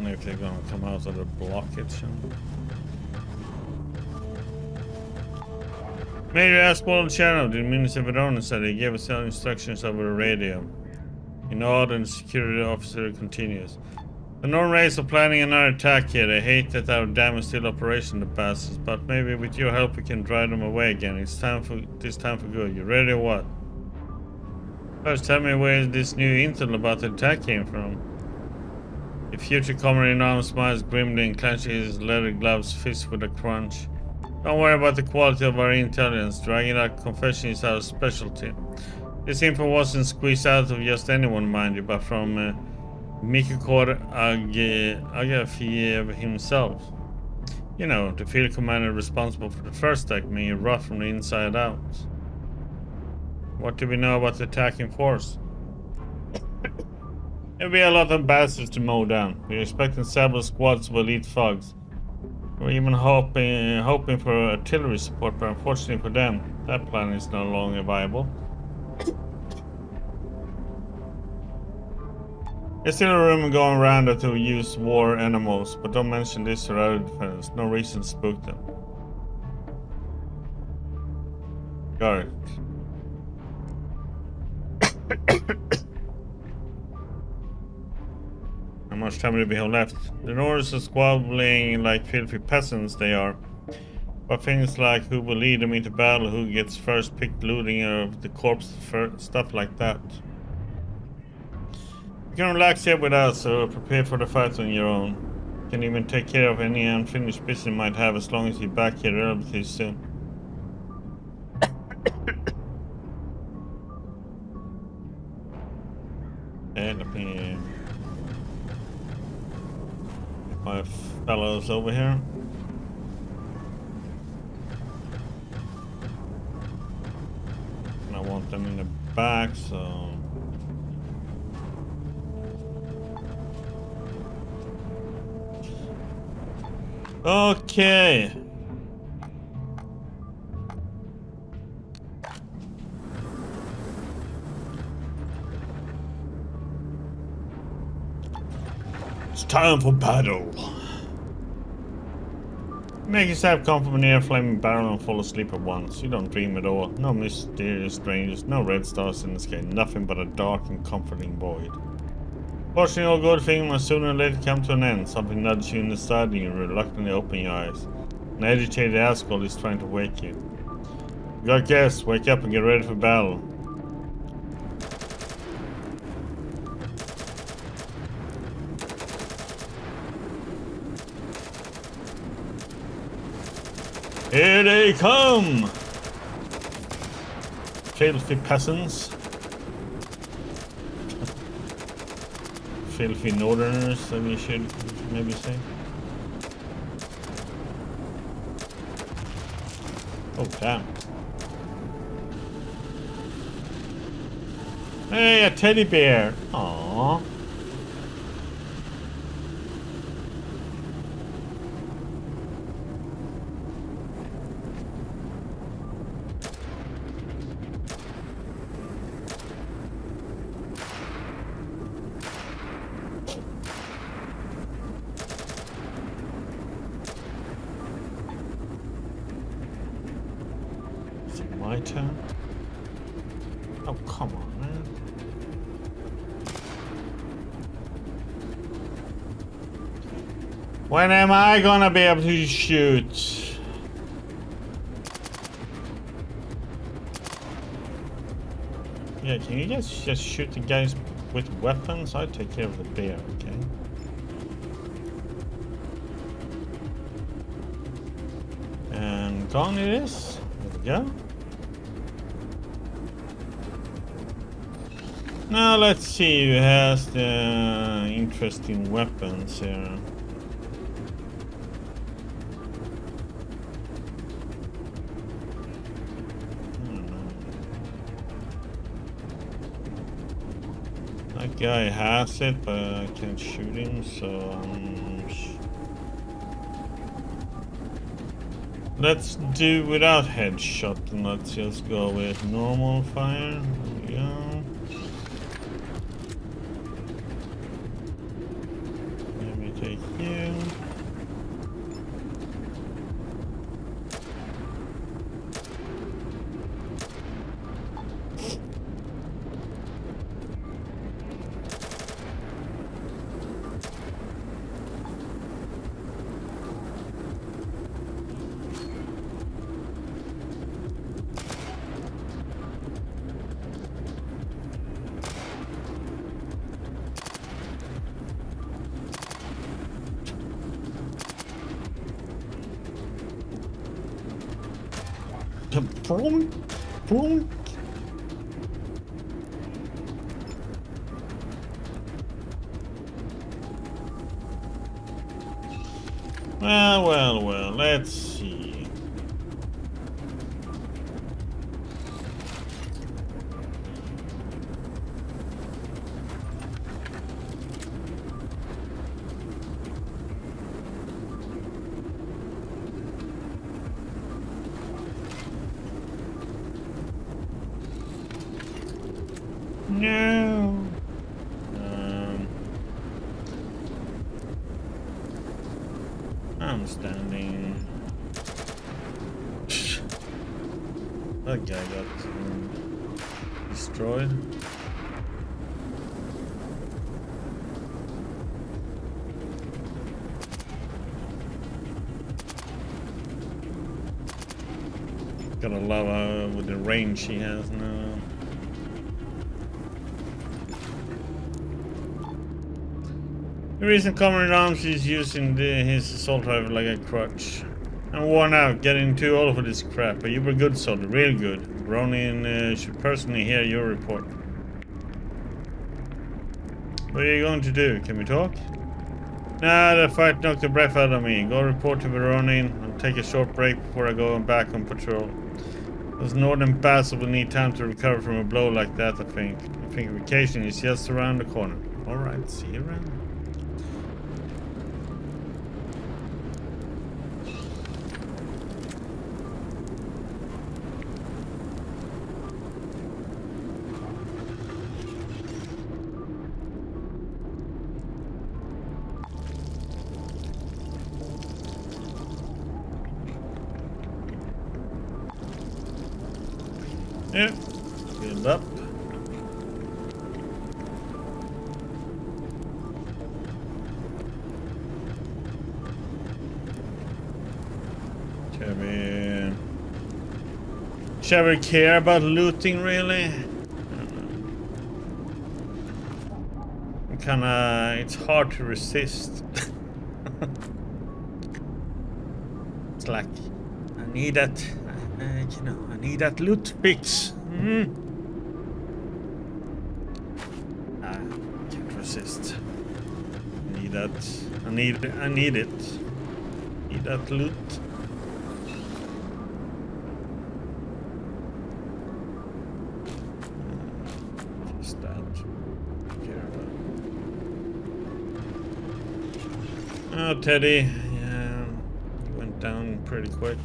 don't know if they're gonna come out of the blockage. Major asked Paul Channel, the Minister of Verona said he gave us instructions over the radio. You nod and the security officer continues. The Norn race are planning another attack here. They hate that our dam is still operational, the bastards, but maybe with your help we can drive them away again. It's time for good. You ready or what? First tell me where this new intel about the attack came from. The future commander in arms smiles grimly and clenches his leather gloves fist with a crunch. Don't worry about the quality of our intelligence. Dragging out confession is our specialty. This info wasn't squeezed out of just anyone, mind you, but from Mikakor Agafiev himself. You know, the field commander responsible for the first attack, being rot from the inside out. What do we know about the attacking force? There'll be a lot of bastards to mow down. We're expecting several squads of elite thugs. We're even hoping for artillery support, but unfortunately for them, that plan is no longer viable. There's still a rumor going around that they'll use war animals, but don't mention this to other defenders. No reason to spook them. Got it. How much time do we have left? The Norse are squabbling like filthy peasants they are. But things like who will lead them into battle, who gets first picked, looting of the corpse, stuff like that. You can relax here with us or prepare for the fight on your own. You can even take care of any unfinished business you might have as long as you're back here relatively soon. Okay, let me... my fellows over here. And I want them in the back, so... Okay. It's time for battle. Make yourself comfortable near a flaming barrel and fall asleep at once. You don't dream at all. No mysterious strangers, no red stars in the sky, nothing but a dark and comforting void. Fortunately, all good things must sooner or later come to an end. Something nudges you in the side and you reluctantly open your eyes. An agitated Ascol is trying to wake you. You got guests, wake up and get ready for battle. Here they come! Filthy peasants. Filthy northerners, that we should maybe say. Oh, damn. Hey, a teddy bear! Aww. My turn? Oh, come on, man. When am I gonna be able to shoot? Yeah, can you just shoot the guys with weapons? I'll take care of the bear, okay? And gone it is. There we go. Now let's see who has the interesting weapons here. I don't know. That guy has it, but I can't shoot him, so let's do without headshot and let's just go with normal fire. There we go. Plonk, plonk. Well, let's see. No. I'm standing. That guy got destroyed. Gotta love her with the range she has now. The reason Comrade Arms is using his assault rifle like a crutch. I'm worn out, getting too old for this crap, but you were good, soldier, real good. Ronin should personally hear your report. What are you going to do? Can we talk? Nah, the fight knocked the breath out of me. Go report to Ronin. I'll take a short break before I go back on patrol. Those northern bastards will need time to recover from a blow like that, I think. I think vacation is just around the corner. Alright, see you around. Yeah, build up. Shall we care about looting, really? I don't know. It's hard to resist. It's like, I need that. I need that loot fix. I can't resist. I need that. I need it. Need that loot. Just that. Care about. Oh, Teddy. Yeah, he went down pretty quick.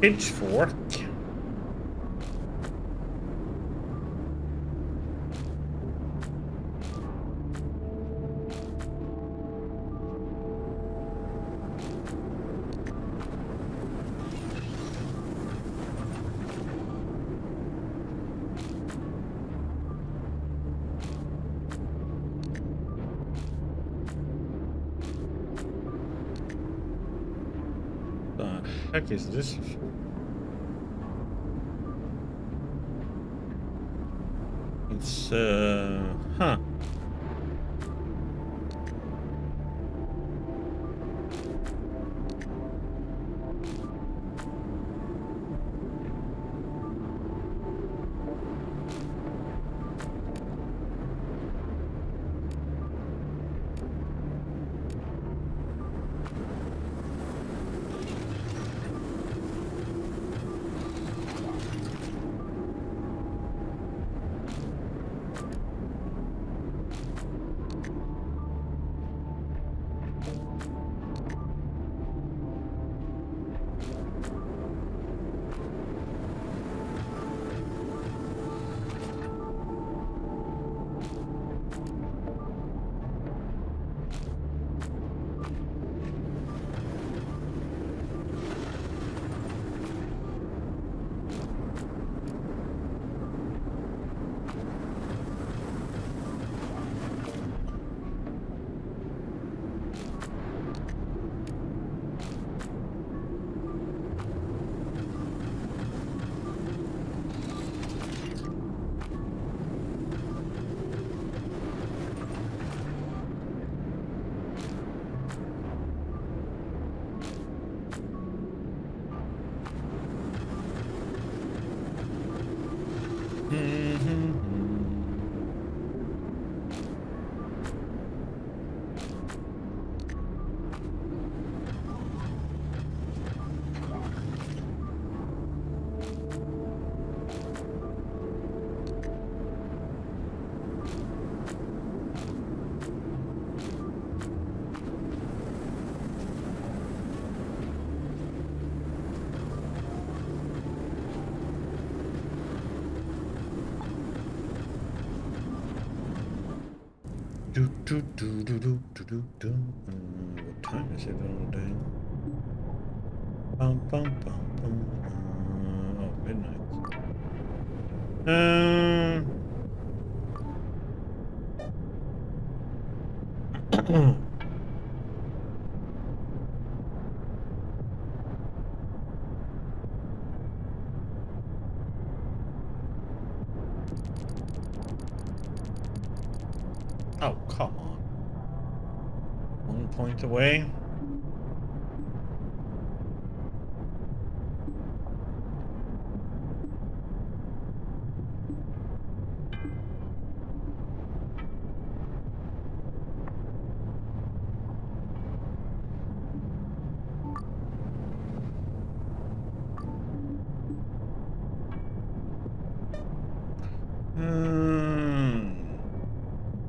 Pitchfork. The heck is this? It's huh. What time is it on the day? Bum, bum, bum, bum. Oh, midnight. Oh, come on. 1 point away.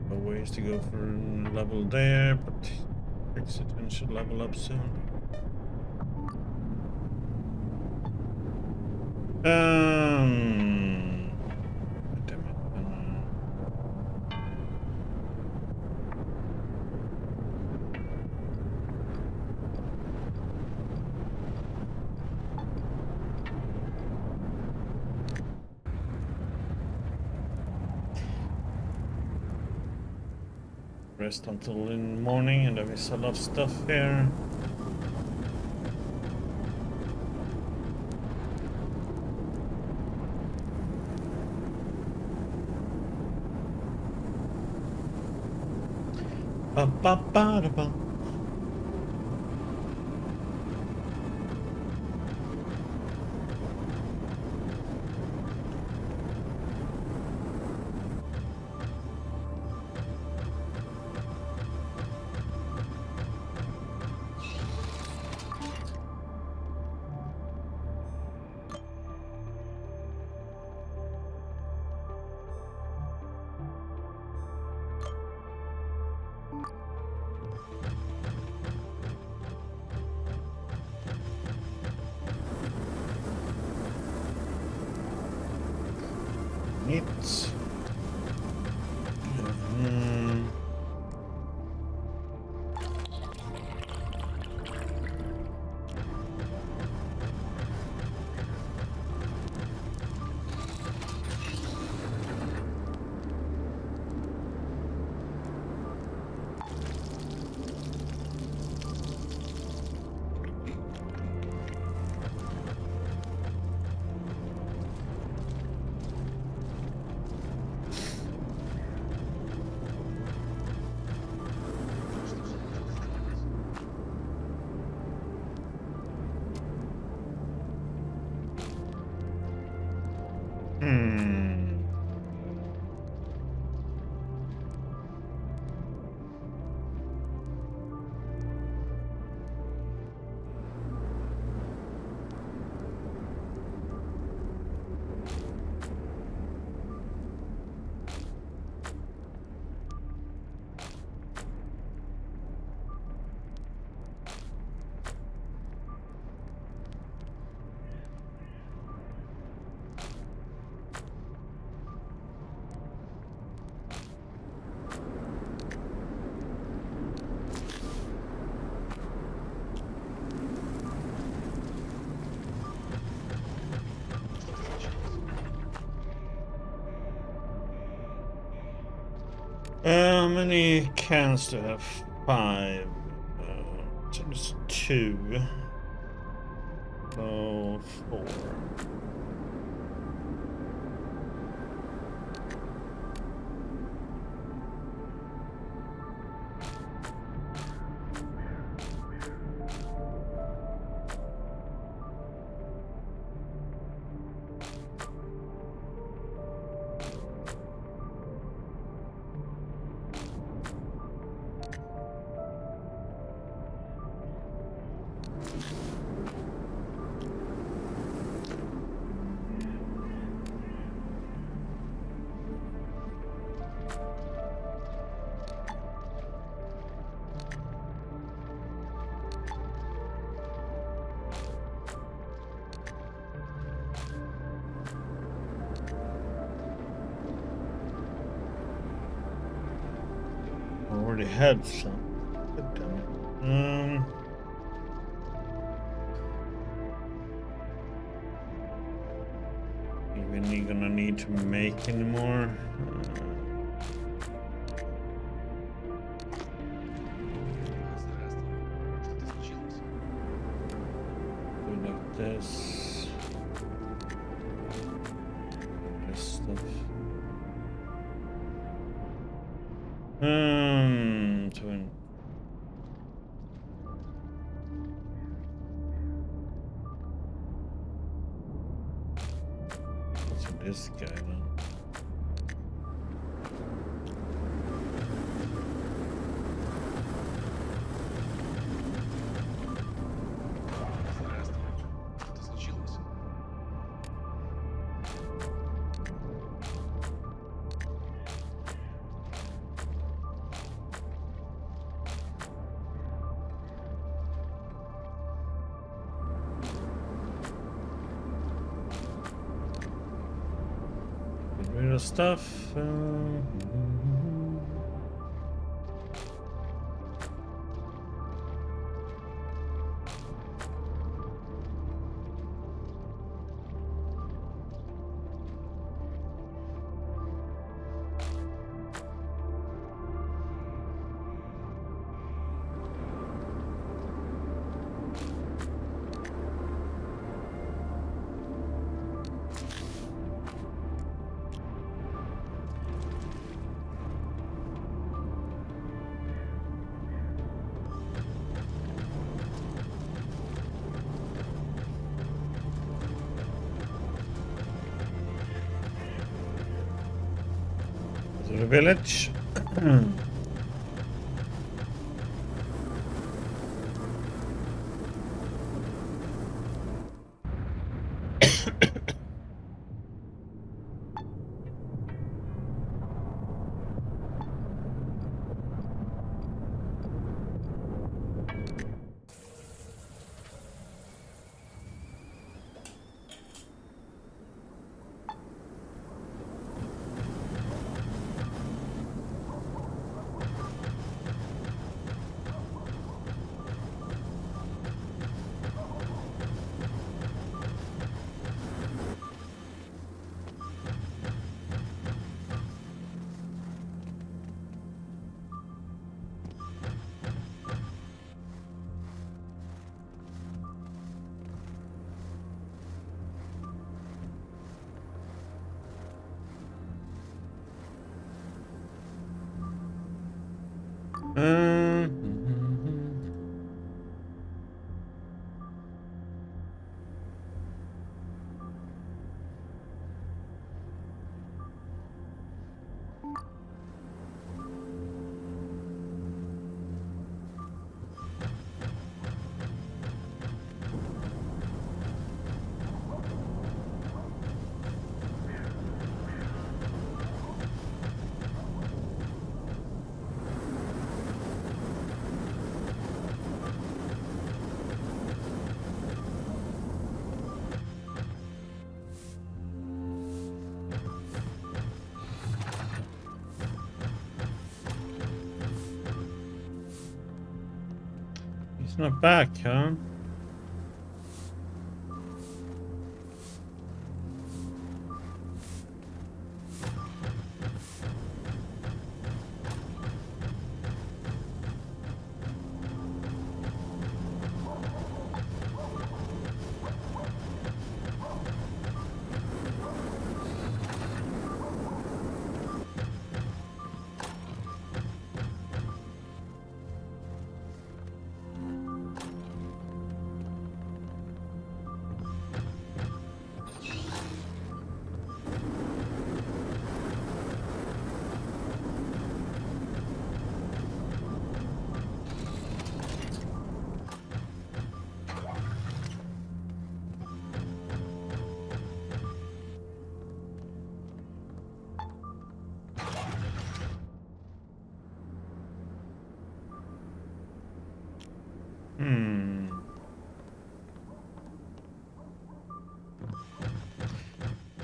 No ways to go for a level there, but fix it and should level up soon. Damn it. Rest until in the morning, and then we sell off stuff here. Ba ba ba da ba. Neat. How many cans do I have? 5. So it's 2. So 4. Already had some. Even you're gonna need to make any more. Do like this. This stuff. Twin. What's with this guy now? Stuff. The village. It's not back, huh?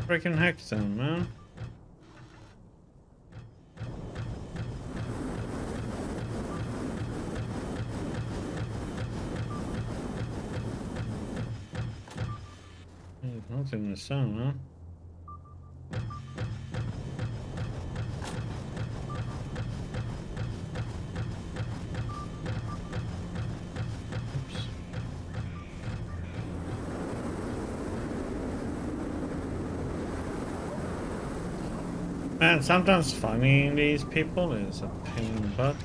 Freaking hexen, man. There's nothing in the sun, huh? Man, sometimes finding these people is a pain in the butt.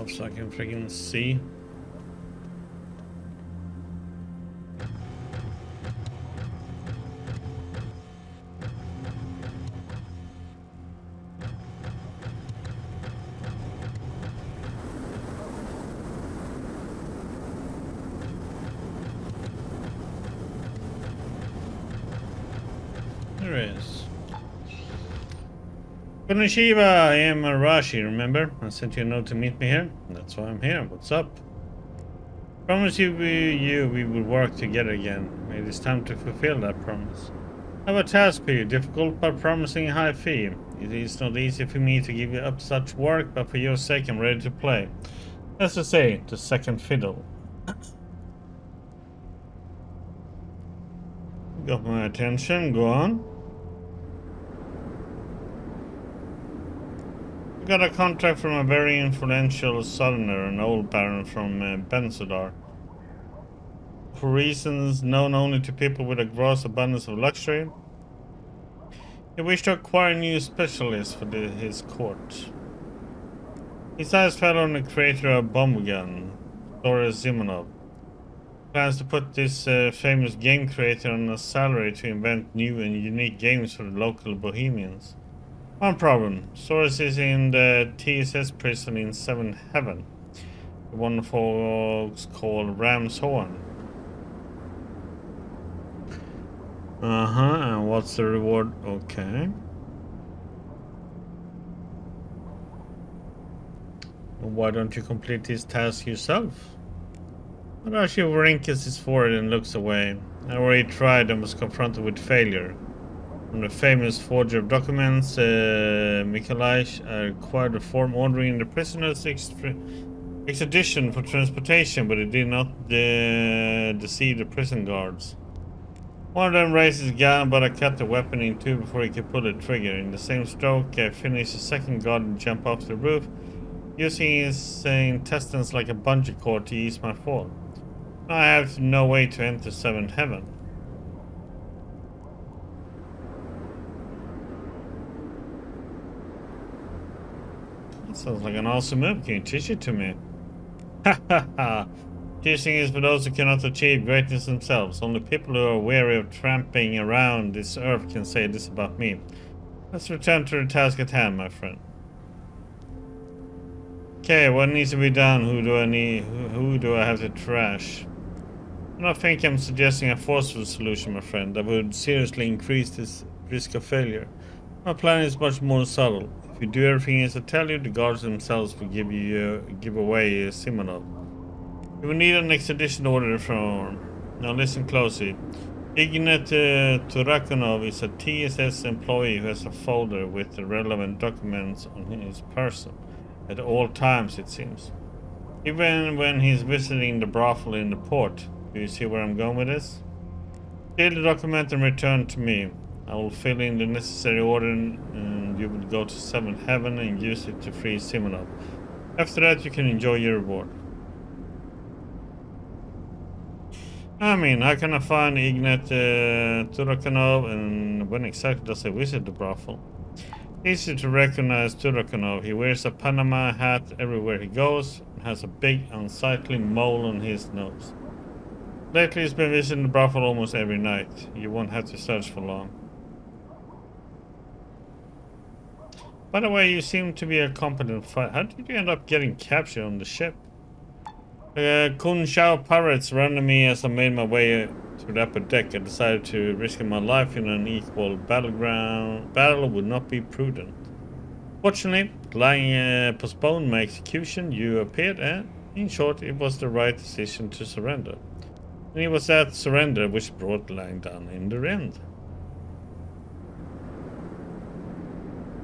So I can freaking see. There is. Konnichiwa, I am Arashi, remember? I sent you a note to meet me here. That's why I'm here. What's up? Promise we would work together again. It is time to fulfill that promise. I have a task for you, difficult but promising a high fee. It is not easy for me to give you up such work, but for your sake I'm ready to play. As to say, the second fiddle. Got my attention, go on. We got a contract from a very influential southerner, an old baron from Bensodar. For reasons known only to people with a gross abundance of luxury, he wished to acquire a new specialist for his court. His eyes fell on the creator of Bomb Gun, Boris Zimonov. Plans to put this famous game creator on a salary to invent new and unique games for the local bohemians. One problem. Soros is in the TSS prison in Seven Heaven. The one folks called Ram's Horn. And what's the reward? Okay. Well, why don't you complete this task yourself? Arashi wrinkles his forehead and looks away. I already tried and was confronted with failure. From the famous forger of documents, Mikolaj acquired a form ordering the prisoner's extradition for transportation, but it did not deceive the prison guards. One of them raised his gun, but I cut the weapon in two before he could pull the trigger. In the same stroke, I finished the second guard and jumped off the roof, using his intestines like a bungee cord to ease my fall. I have no way to enter seventh heaven. That sounds like an awesome move. Can you teach it to me? Ha ha ha! Teaching is for those who cannot achieve greatness themselves. Only people who are weary of tramping around this earth can say this about me. Let's return to the task at hand, my friend. Okay, what needs to be done? Who do I need? Who do I have to trash? I don't think I'm suggesting a forceful solution, my friend. That would seriously increase this risk of failure. My plan is much more subtle. If you do everything as I tell you, the guards themselves will give away Simonov. You will need an extradition order from. Now listen closely. Ignat Turakanov is a TSS employee who has a folder with the relevant documents on his person. At all times, it seems. Even when he's visiting the brothel in the port. Do you see where I'm going with this? Steal the document and return to me. I will fill in the necessary order and you will go to seventh heaven and use it to free Simonov. After that, you can enjoy your reward. I mean, how can I find Ignat Turakanov and when exactly does he visit the brothel? Easy to recognize Turakanov. He wears a Panama hat everywhere he goes and has a big unsightly mole on his nose. Lately he's been visiting the brothel almost every night. You won't have to search for long. By the way, you seem to be a competent fighter. How did you end up getting captured on the ship? Kun Shao pirates ran me as I made my way to the upper deck. I decided to risk my life in an equal battle would not be prudent. Fortunately, Lang postponed my execution. You appeared, and in short, it was the right decision to surrender. And it was that surrender which brought Lang down in the end.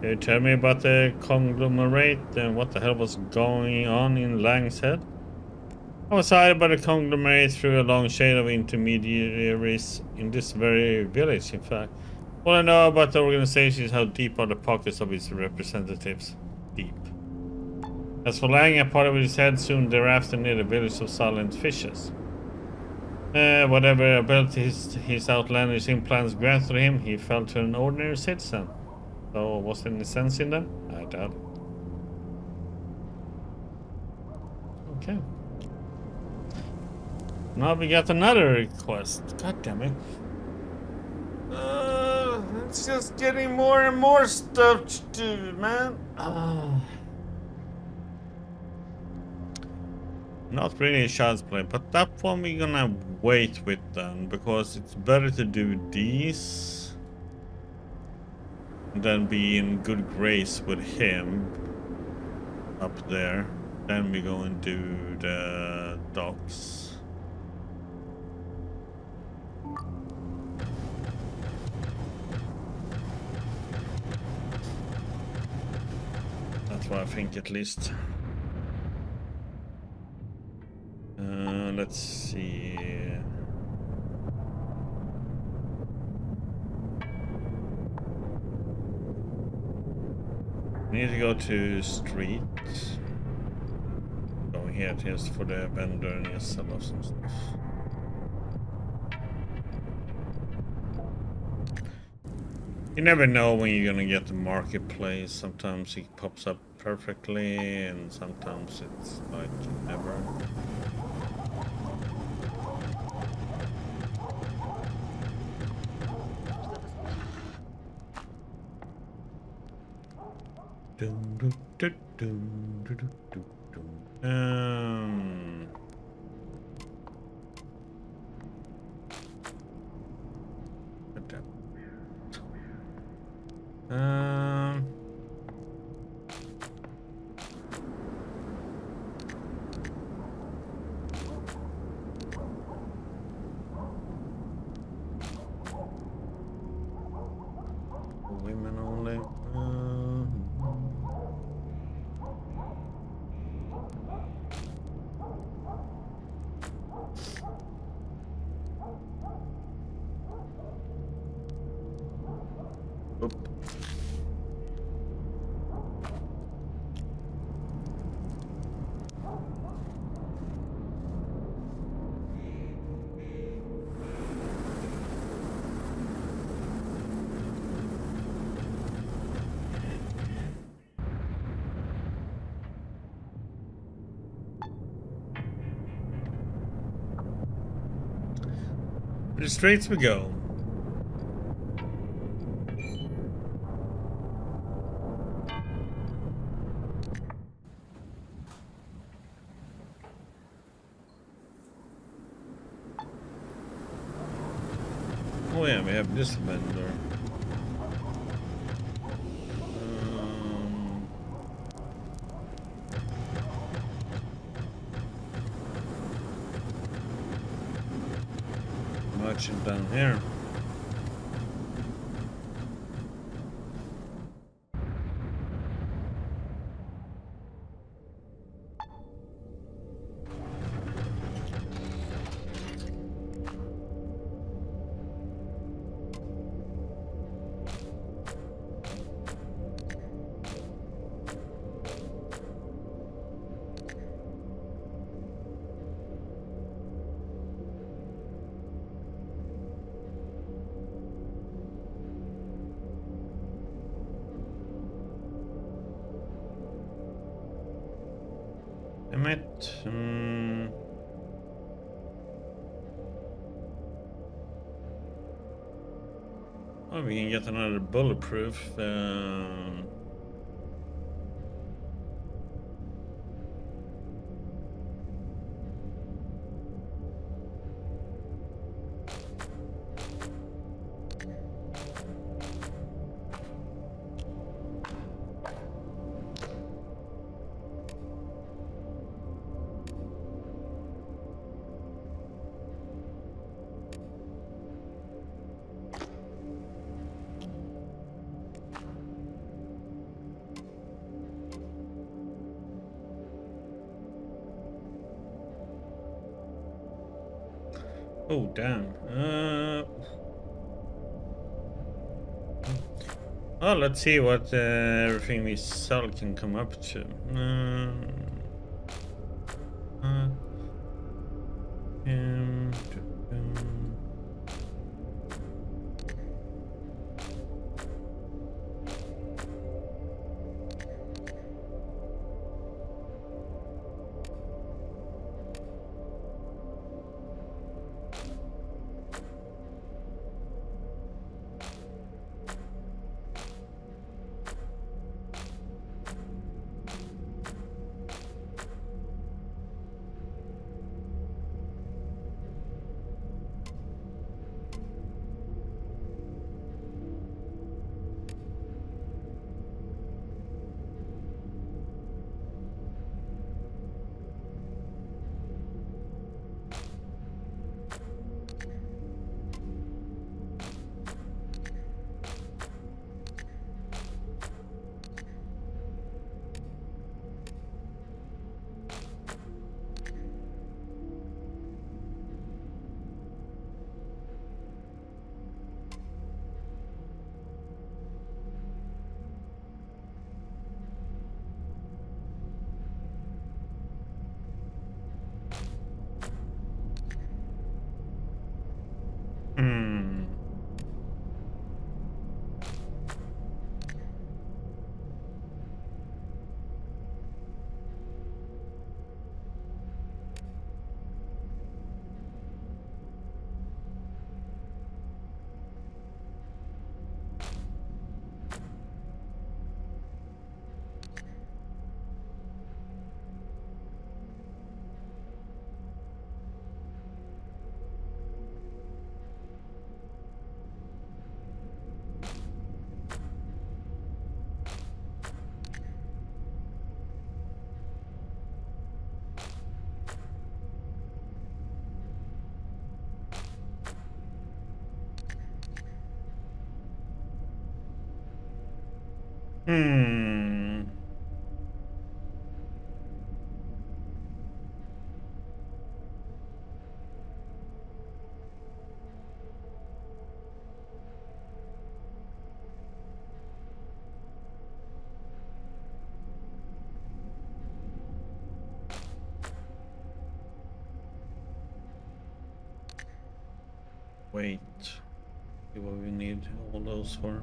Can you tell me about the conglomerate and what the hell was going on in Lang's head? I was hired by the conglomerate through a long chain of intermediaries in this very village, in fact. All I know about the organization is how deep are the pockets of its representatives. Deep. As for Lang, a part of his head soon thereafter near the village of Silent Fishes. Whatever abilities his outlandish implants granted him, he fell to an ordinary citizen. So, was there any sense in them? I doubt it. Okay. Now we got another request. God damn it. It's just getting more and more stuff to do, man. Not really a child's play, but that one we're gonna wait with then, because it's better to do these than be in good grace with him up there. Then we go and do the docks. That's what I think, at least. Let's see. We need to go to street. Go here just for the vendor and just sell off some stuff. You never know when you're gonna get the marketplace. Sometimes it pops up perfectly, and sometimes it's like never. Women only. Oop. Where the streets we go. Oh yeah, we have this vendor. Merchant down here. Damn it. Oh, we can get another bulletproof. Oh, damn. Oh, let's see what everything we sell can come up to. Wait. See what we need all those for.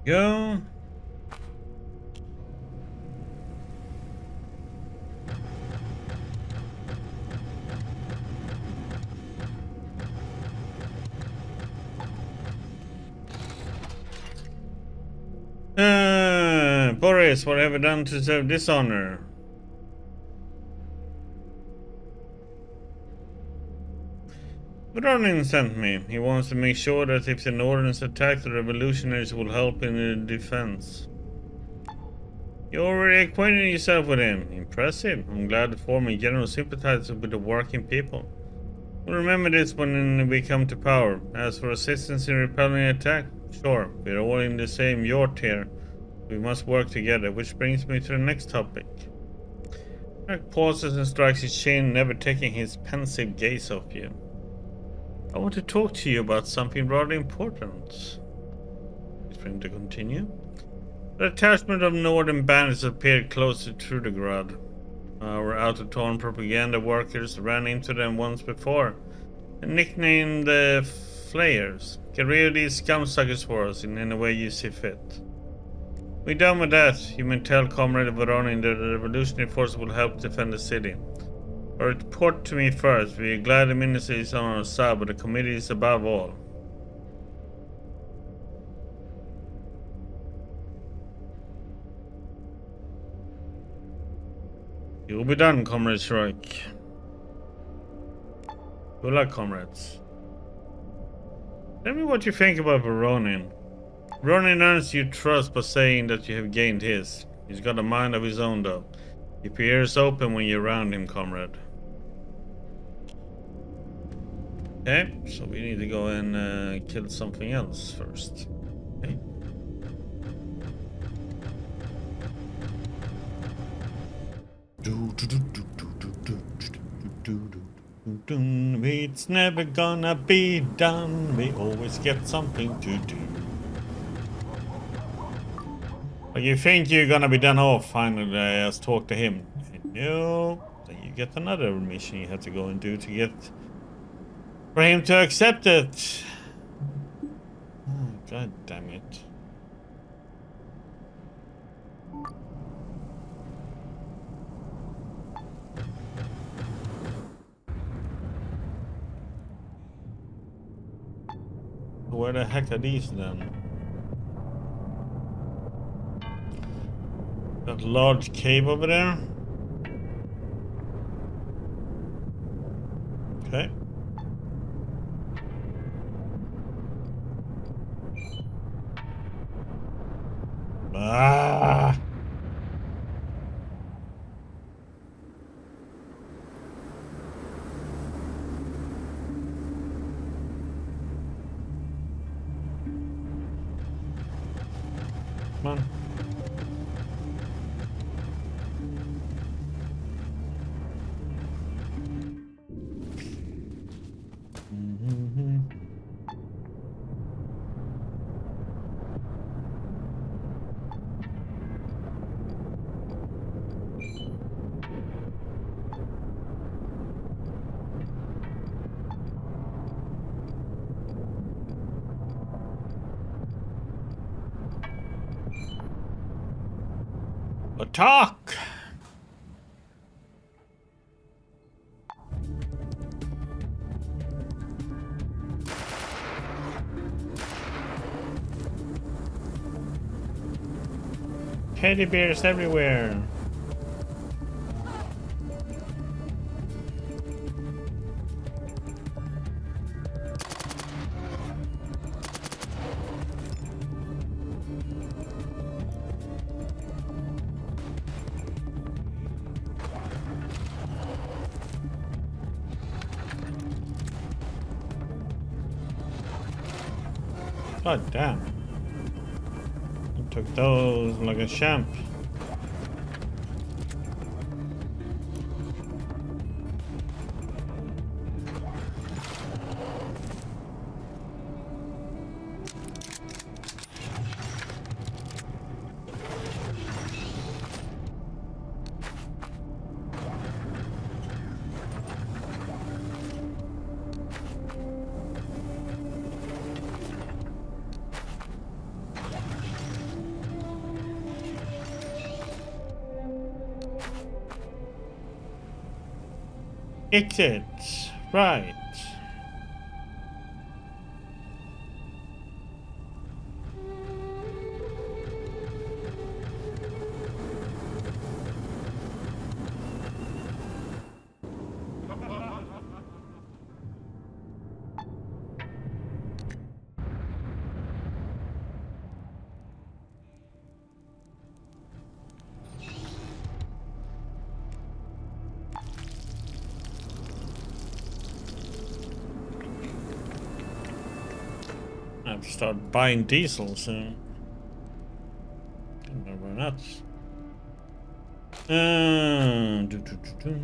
Go. Boris, what have you done to deserve this honor? Ronin sent me. He wants to make sure that if the Northern's attack, the revolutionaries will help in the defense. You already acquainted yourself with him. Impressive. I'm glad the former general sympathizes with the working people. We'll remember this when we come to power. As for assistance in repelling an attack, sure, we're all in the same yacht here. We must work together, which brings me to the next topic. Mark pauses and strikes his chin, never taking his pensive gaze off you. I want to talk to you about something rather important. Wait for him to continue. A detachment of northern bandits appeared close to Trudograd. Our ATOM propaganda workers ran into them once before and nicknamed the Flayers. Get rid of these scumsuckers for us in any way you see fit. We're done with that. You may tell Comrade Veronin that the revolutionary force will help defend the city. But report to me first. We're glad the ministry is on our side, but the committee is above all. You'll be done, Comrade Shrike. Good luck, comrades. Tell me what you think about Veronin. Veronin earns your trust by saying that you have gained his. He's got a mind of his own, though. Keep your ears open when you're around him, comrade. Okay, so we need to go and kill something else first. Okay. It's never gonna be done. We always get something to do. But you think you're gonna be done off finally? Just talk to him. No, then you get another mission you have to go and do to get for him to accept it. Oh, God damn it. Where the heck are these then? That large cave over there? Okay. Ah! Come on. Attack! Teddy bears everywhere. God damn. You took those like a champ. Exit. Right. I have to start buying diesel soon. Why not? Do, do, do, do.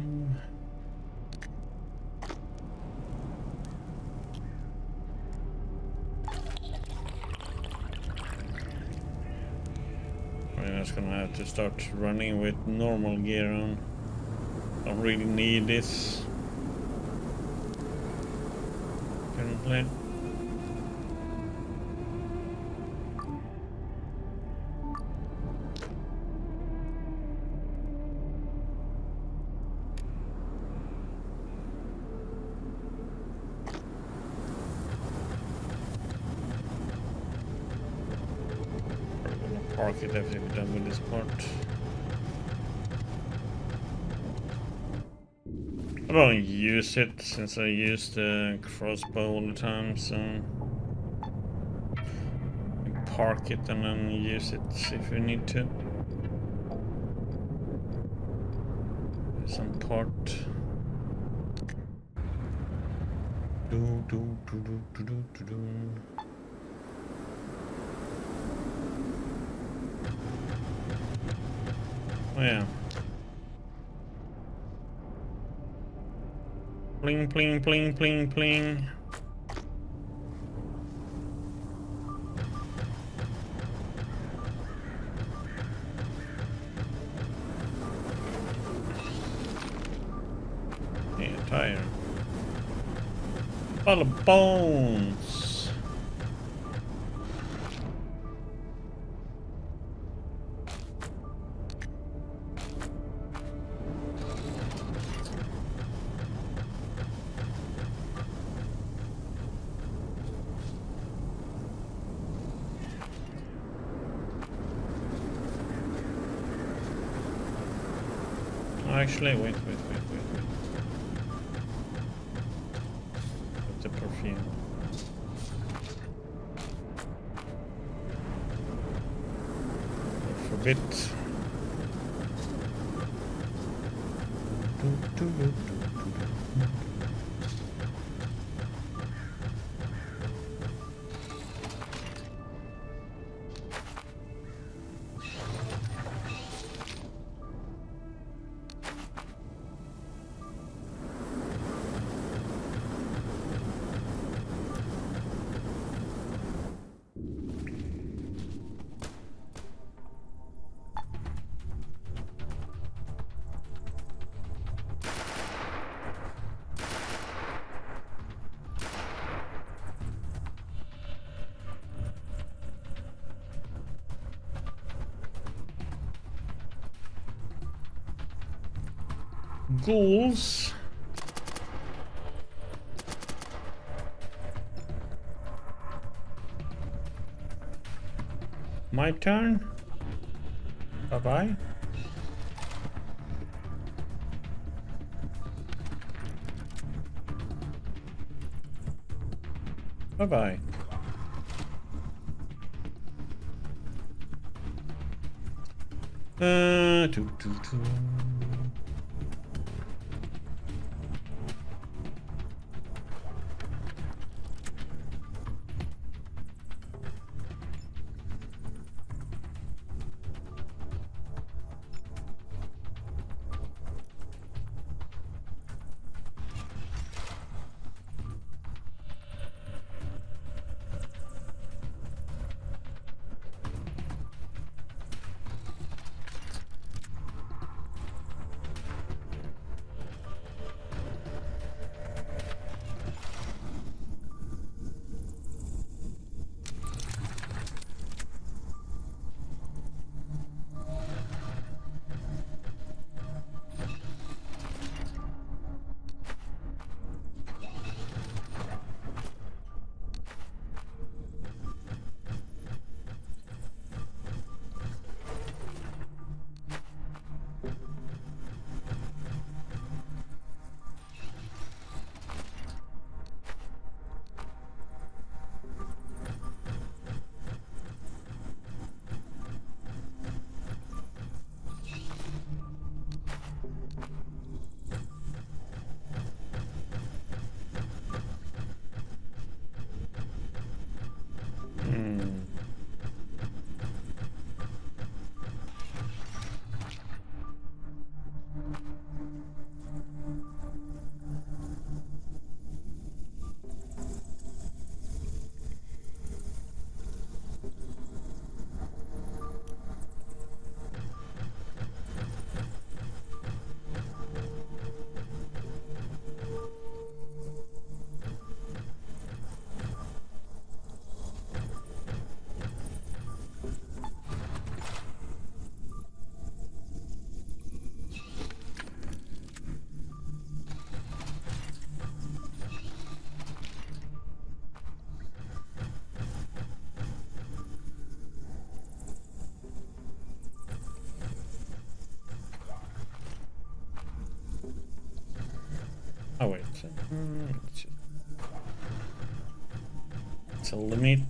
I'm just gonna have to start running with normal gear on. Don't really need this currently. Park it after we're done with this part. I don't use it since I use the crossbow all the time, so park it and then use it if we need to. Some part. Oh yeah. Pling, pling, pling, pling, pling. Yeah, tire. All the bones. Actually, wait. The perfume. For a bit. Ghouls. My turn. Bye-bye. Bye-bye. Doo. Oh wait. It's a limit.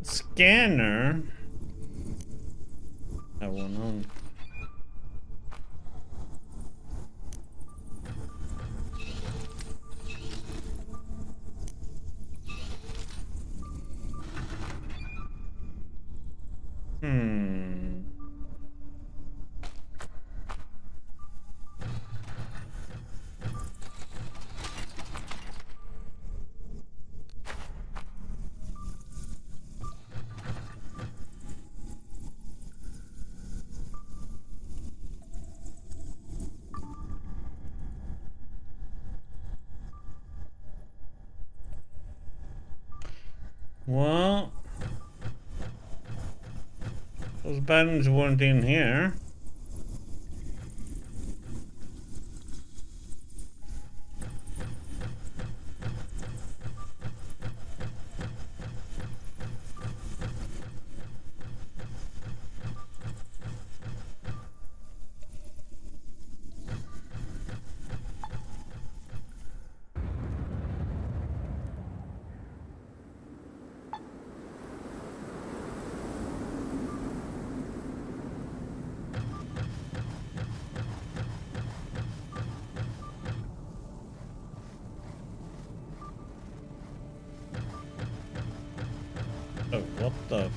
Scanner. That one on. Well, those buttons weren't in here. Oh, what the?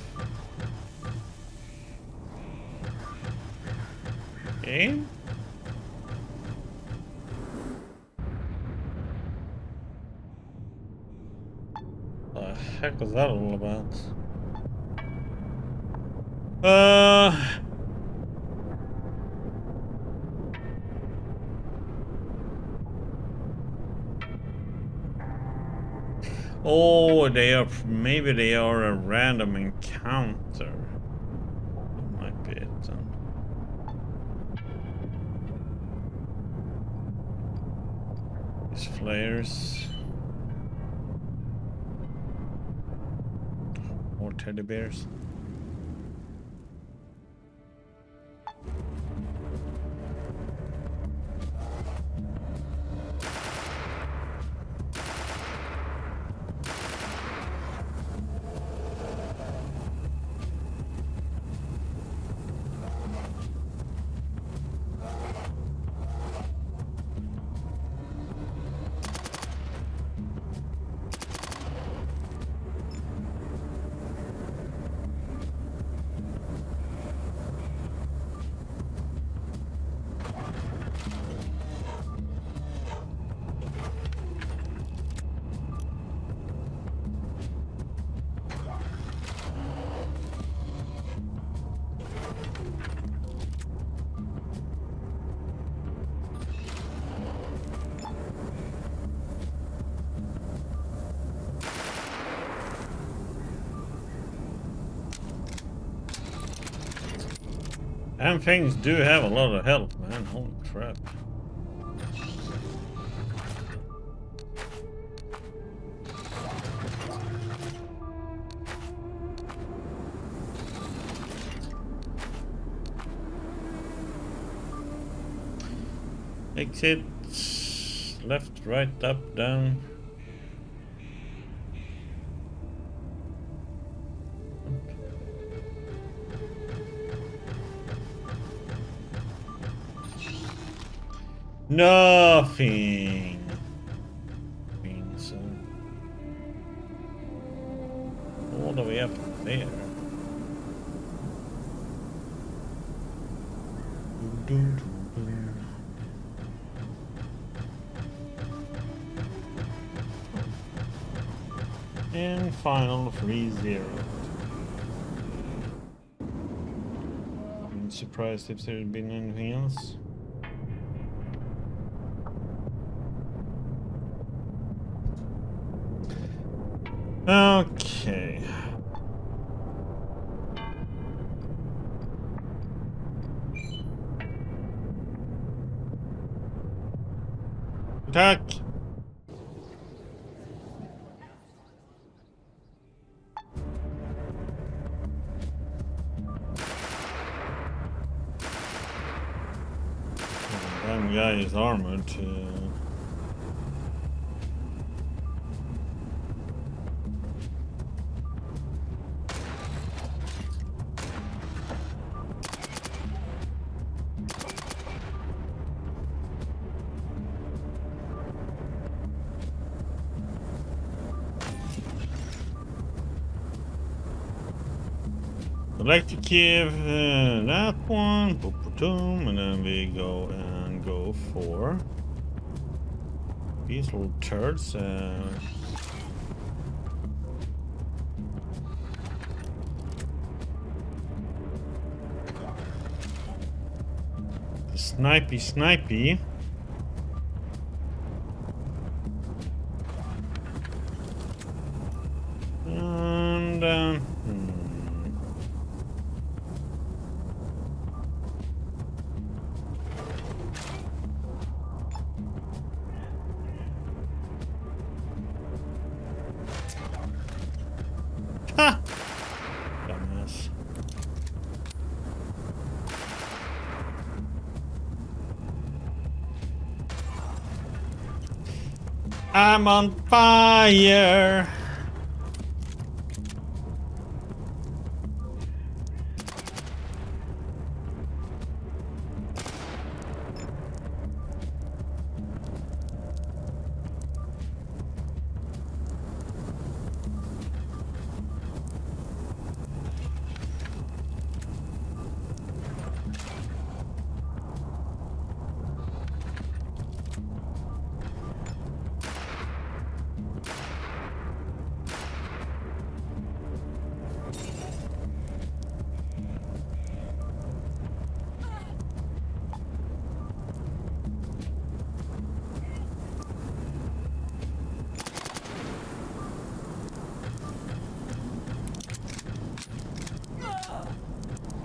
Game? The heck was that all about? Oh, maybe they are a random encounter. That might be it then. These flares. More teddy bears. Damn things do have a lot of health, man. Holy crap. Exit. Left, right, up, down. Nothing. Means all the way up there. And final 3-0. I'm surprised if there had been anything else. Okay. Attack! That guy is armored. Electrocute that one, and then we go for these little turds. The snipey. And ha! Dumbass. I'm on fire.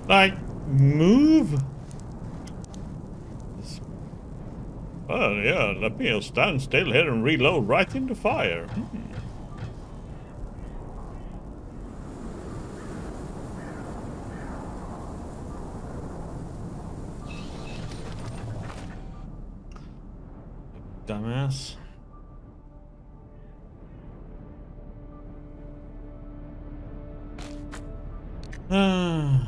Like, move. Oh yeah, let me stand still here and reload right into fire. Dumbass. Oh.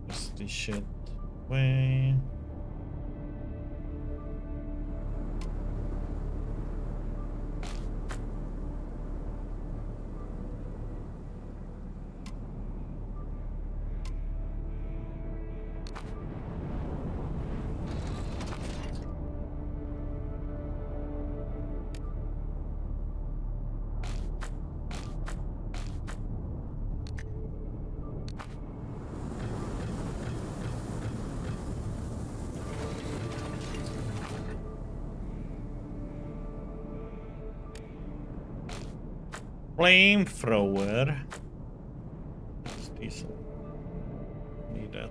That's the shit way. flamethrower. That's decent. Need that.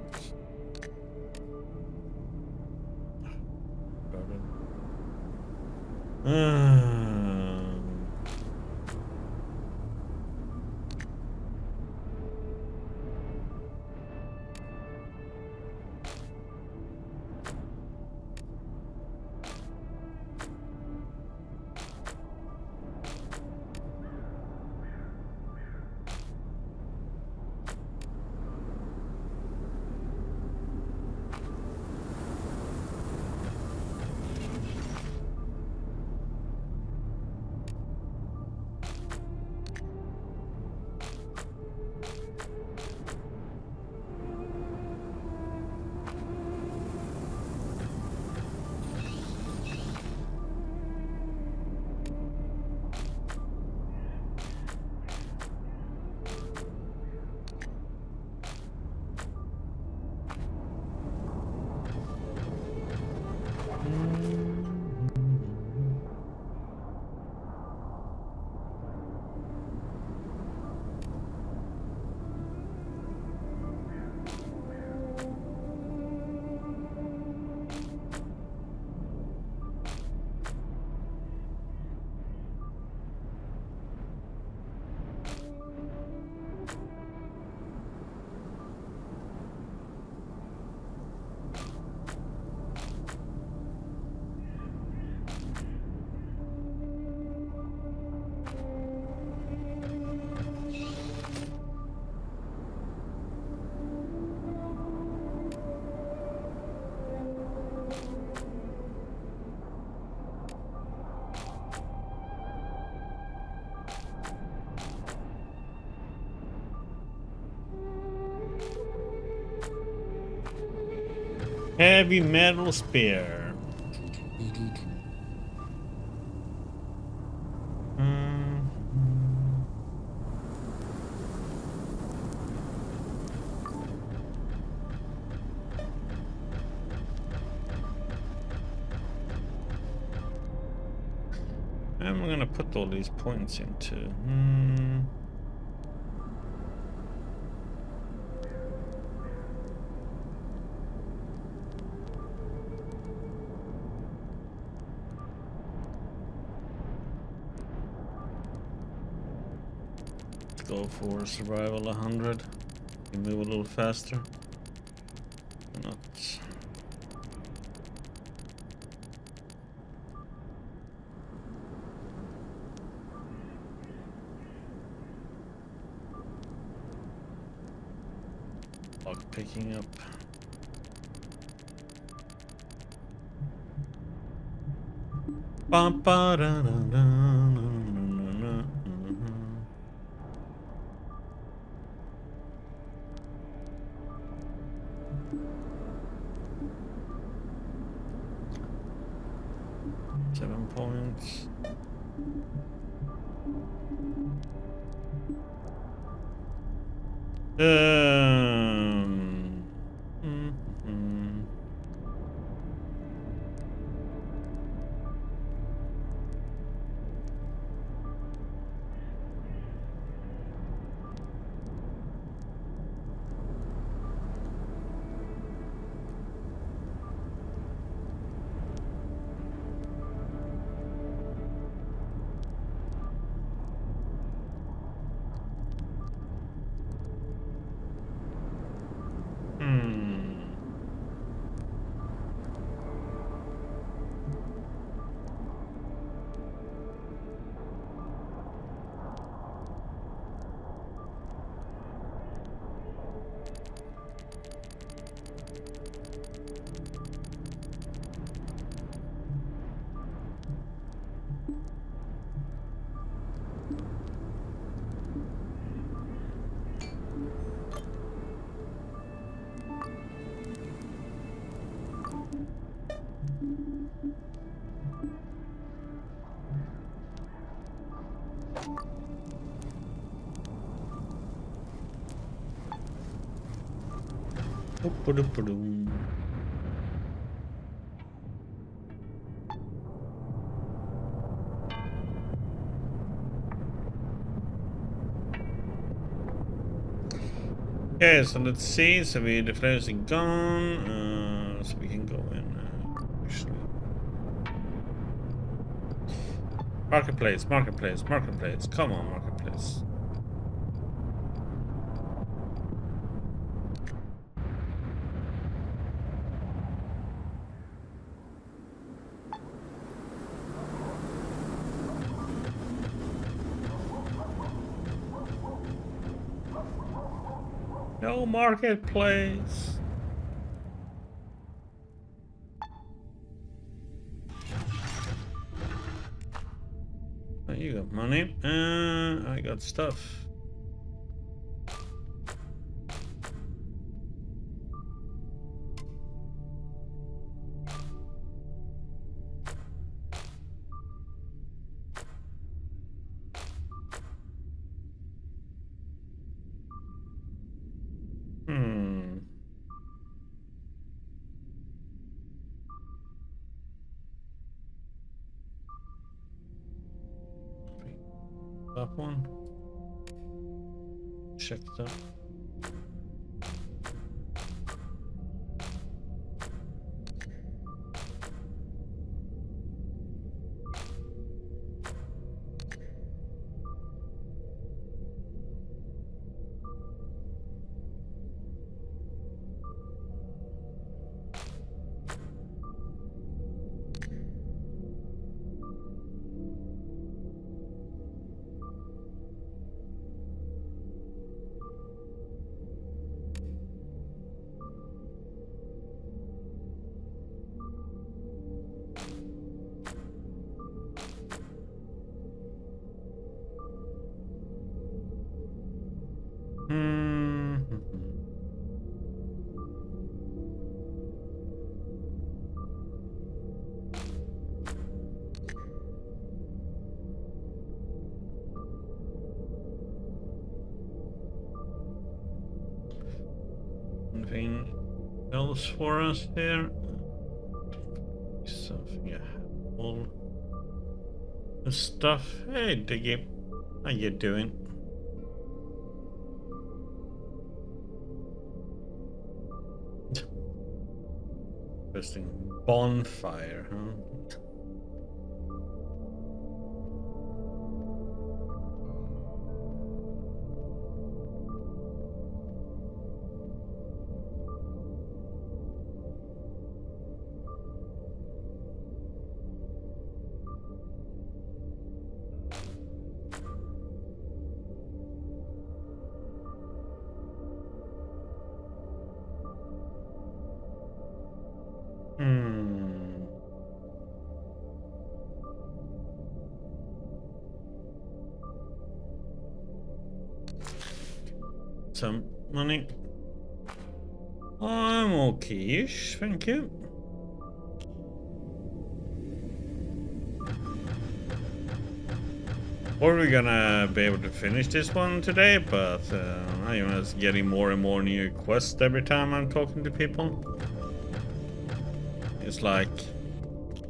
Heavy metal spear. I'm gonna put all these points into. Go for survival 100. You move a little faster. Not. Lock picking up. Bum, ba, da, da, da. 7 points. Okay, so let's see. So the flares are gone. So we can go in. Actually, marketplace, marketplace, marketplace. Come on, marketplace. No marketplace. Oh, you got money. I got stuff. That one. Check that. Anything else for us here? Something, yeah. All the stuff. Hey, Diggy, how you doing? Interesting. Bonfire, huh? Some money. I'm okay-ish, thank you. Or we're gonna be able to finish this one today, but I was getting more and more new quests every time I'm talking to people. It's like,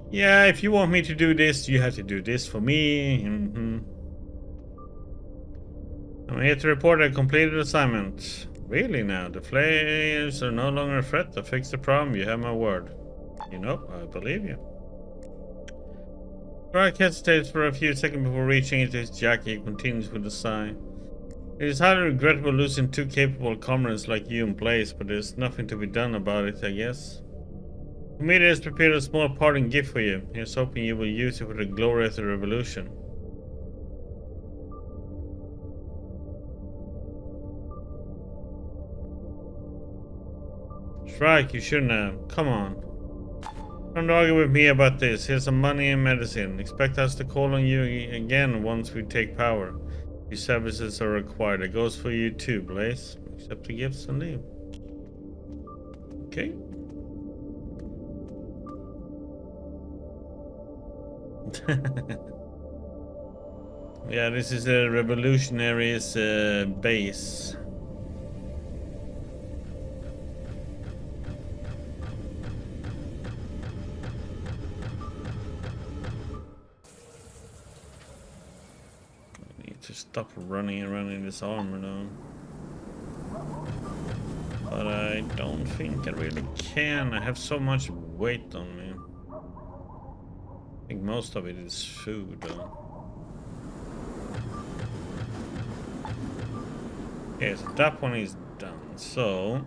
yeah, if you want me to do this, you have to do this for me. I'm here to report a completed assignment. Really now? The flares are no longer a threat. I fixed the problem. You have my word. You know, I believe you. Strike hesitates for a few seconds before reaching into his jacket. He continues with a sigh. It is highly regrettable losing two capable comrades like you and Blaze, but there's nothing to be done about it, I guess. Commander has prepared a small parting gift for you. Here's hoping you will use it for the glory of the revolution. Strike, you shouldn't have. Come on. Don't argue with me about this. Here's some money and medicine. Expect us to call on you again once we take power. Your services are required. It goes for you too, Blaze. Accept the gifts and leave. Okay. Yeah, this is a revolutionary's base. I need to stop running around in this armor now. But I don't think I really can. I have so much weight on me. I think most of it is food though. Okay, so that one is done. So,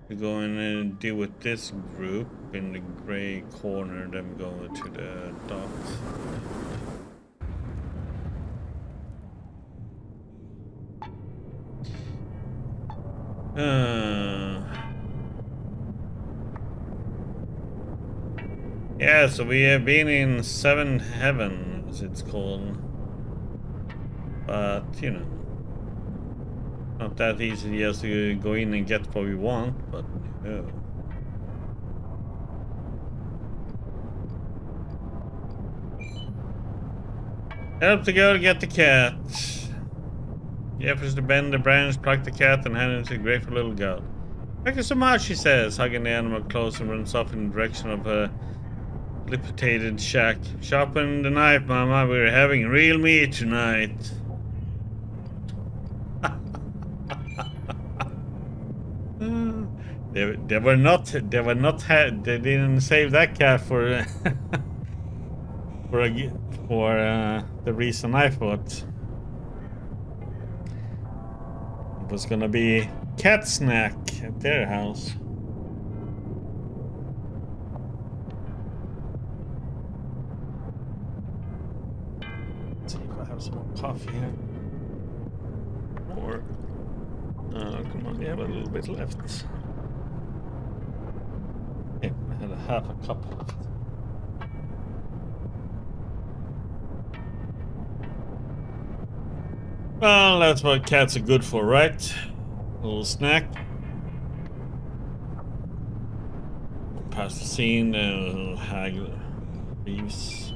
we go in and deal with this group in the gray corner, then we go to the docks. Yeah, so we have been in 7 Heaven, as it's called. But, you know, not that easy just to go in and get what we want, but no. Help the girl get the cat. He efforts to bend the branch, pluck the cat, and hand it to the grateful little girl. Thank you so much, she says, hugging the animal close and runs off in the direction of her dilapidated shack. Sharpen the knife, Mama. We're having real meat tonight. They didn't save that cat for for the reason I thought. It was gonna be cat snack at their house. Let's see if I have some more coffee here. Or come on, we have a little bit left. Yeah, I had a half a cup left. Well, that's what cats are good for, right? A little snack. Past the scene, little hag leaves.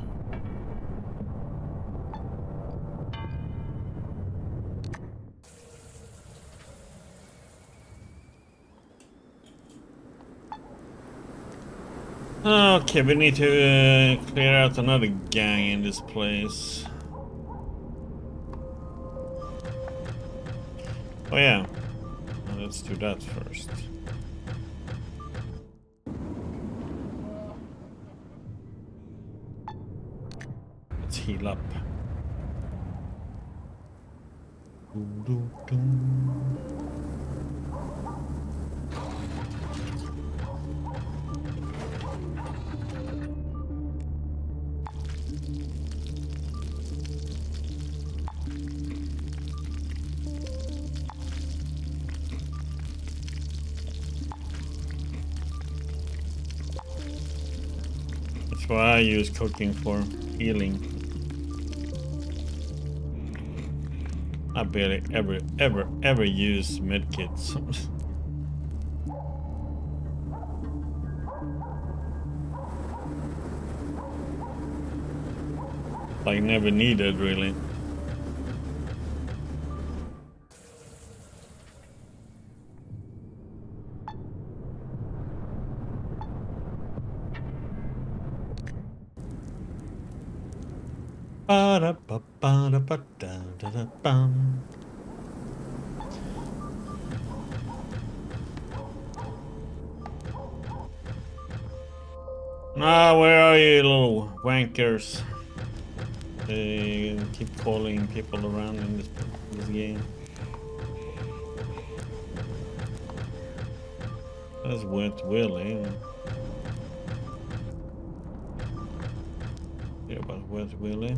Okay, we need to clear out another gang in this place. Oh yeah, well, let's do that first. Let's heal up. That's what I use cooking for, healing. I barely ever use medkits. Like never needed really. Ah, where are you, little wankers? They keep calling people around in this game. That's Wet Willie. Yeah, about Wet Willie.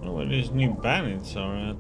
Where these new bandits are at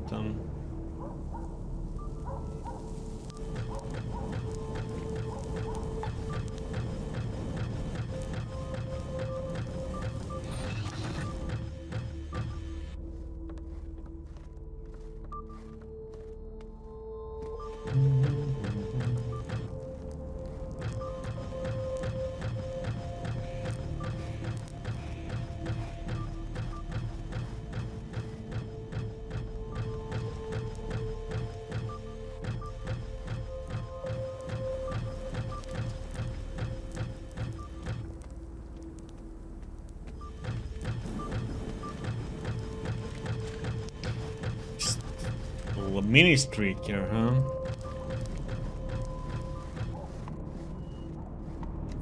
Mini streaker, huh?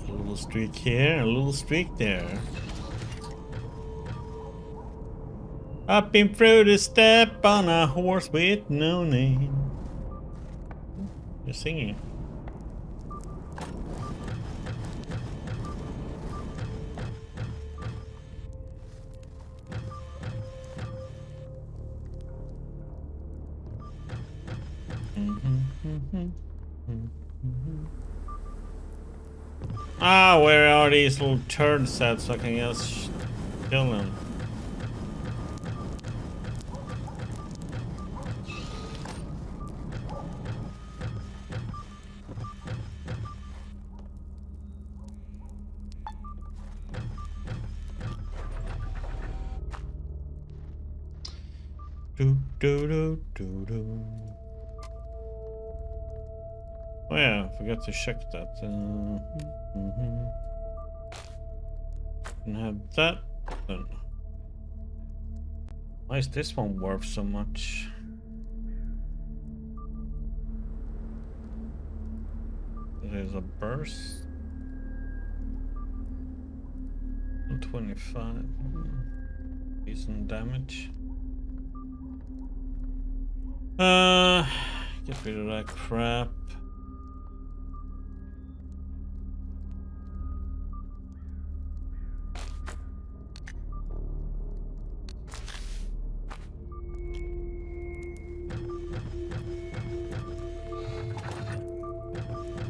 A little streak here, a little streak there. Up in through the step on a horse with no name. You're singing. Ah, where are these little turds at so I can just kill them? Do do do do do. Oh yeah, I forgot to check that. Can have that. Then. Why is this one worth so much? There's a burst. 125. Decent damage. Get rid of that crap.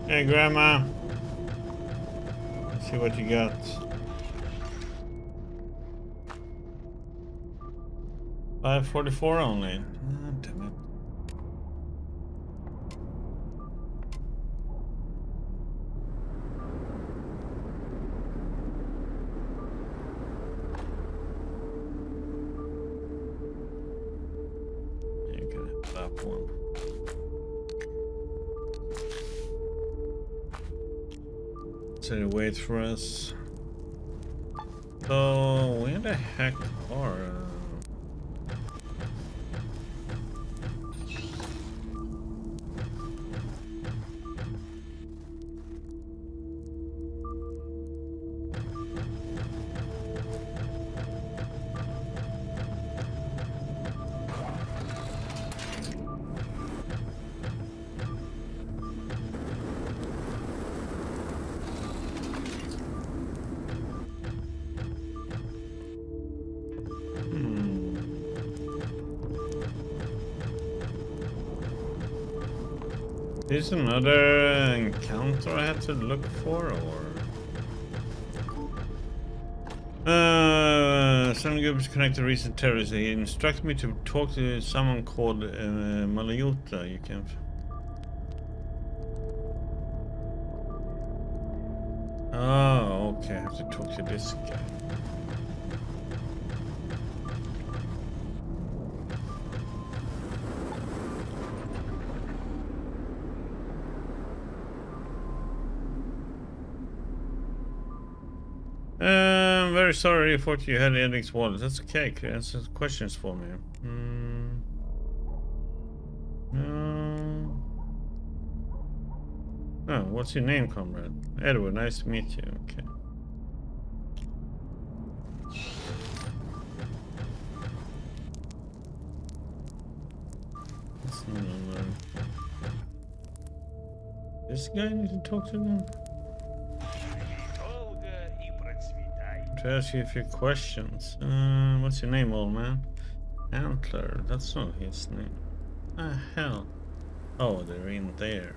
Hey, Grandma. Let's see what you got. $544 only. Ah, damn it. You can have that one. So wait for us. So where the heck are? Is another encounter I had to look for, or? Some groups connected recent terrorists. He instructed me to talk to someone called Malayuta. You can. Oh, okay. I have to talk to this guy. Very sorry, I thought you had Eric's wallet. That's okay, can you answer questions for me? Oh, what's your name, comrade? Edward, nice to meet you. Okay. This guy I need to talk to them? To ask you a few questions. What's your name, old man? Antler. That's not his name. Ah, hell. Oh, they're in there.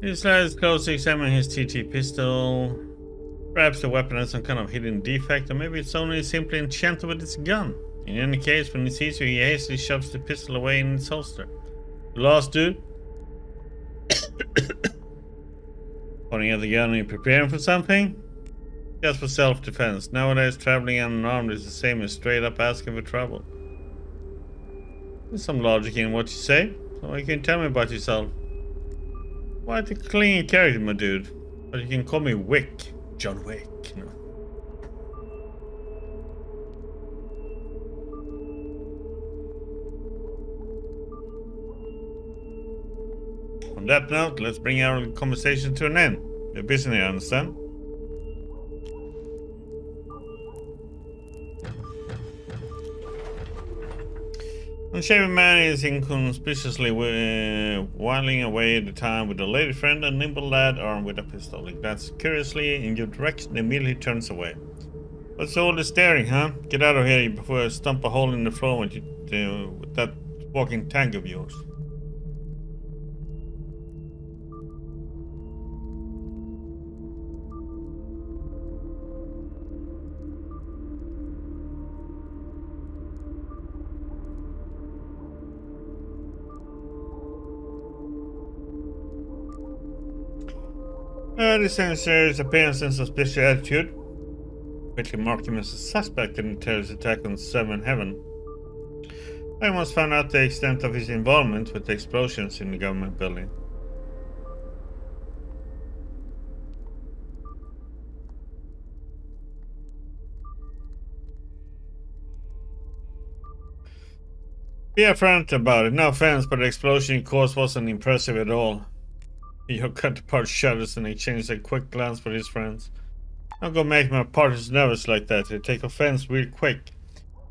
This lad is close to examine his TT pistol. Perhaps the weapon has some kind of hidden defect, or maybe it's only simply enchanted with its gun. In any case, when he sees you, he hastily shoves the pistol away in its holster. Lost, dude? Pointing at the gun, are you preparing for something? Just for self-defense. Nowadays, traveling unarmed is the same as straight up asking for trouble. There's some logic in what you say, so you can tell me about yourself. Quite a clean character, my dude. But you can call me Wick. John Wick, you know. On that note, let's bring our conversation to an end. You're busy now, understand? Unshaven man is inconspicuously whiling away the time with a lady friend, a nimble lad armed with a pistol. He glances curiously in your direction and immediately turns away. What's all the staring, huh? Get out of here before I stump a hole in the floor with that walking tank of yours. This sensors appearance and suspicious attitude quickly marked him as a suspect in the terrorist attack on 7 Heaven. I almost found out the extent of his involvement with the explosions in the government building. Be upfront about it. No offense, but the explosion you caused wasn't impressive at all. Your counterpart shudders and exchanges a quick glance with his friends. Don't go make my partners nervous like that. They take offense real quick.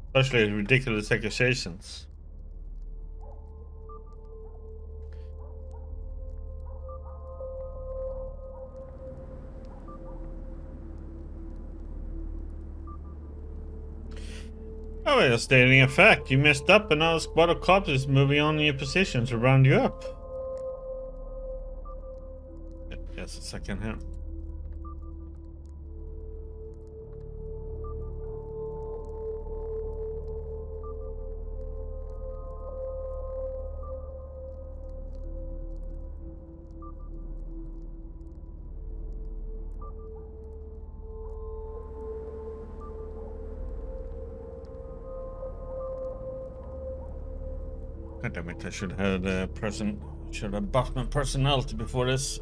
Especially at ridiculous accusations. Oh, well, stating a fact. You messed up and now a squad of cops is moving on in your position to round you up. Yes, a second here. God damn it, I should have buffed my personality before this.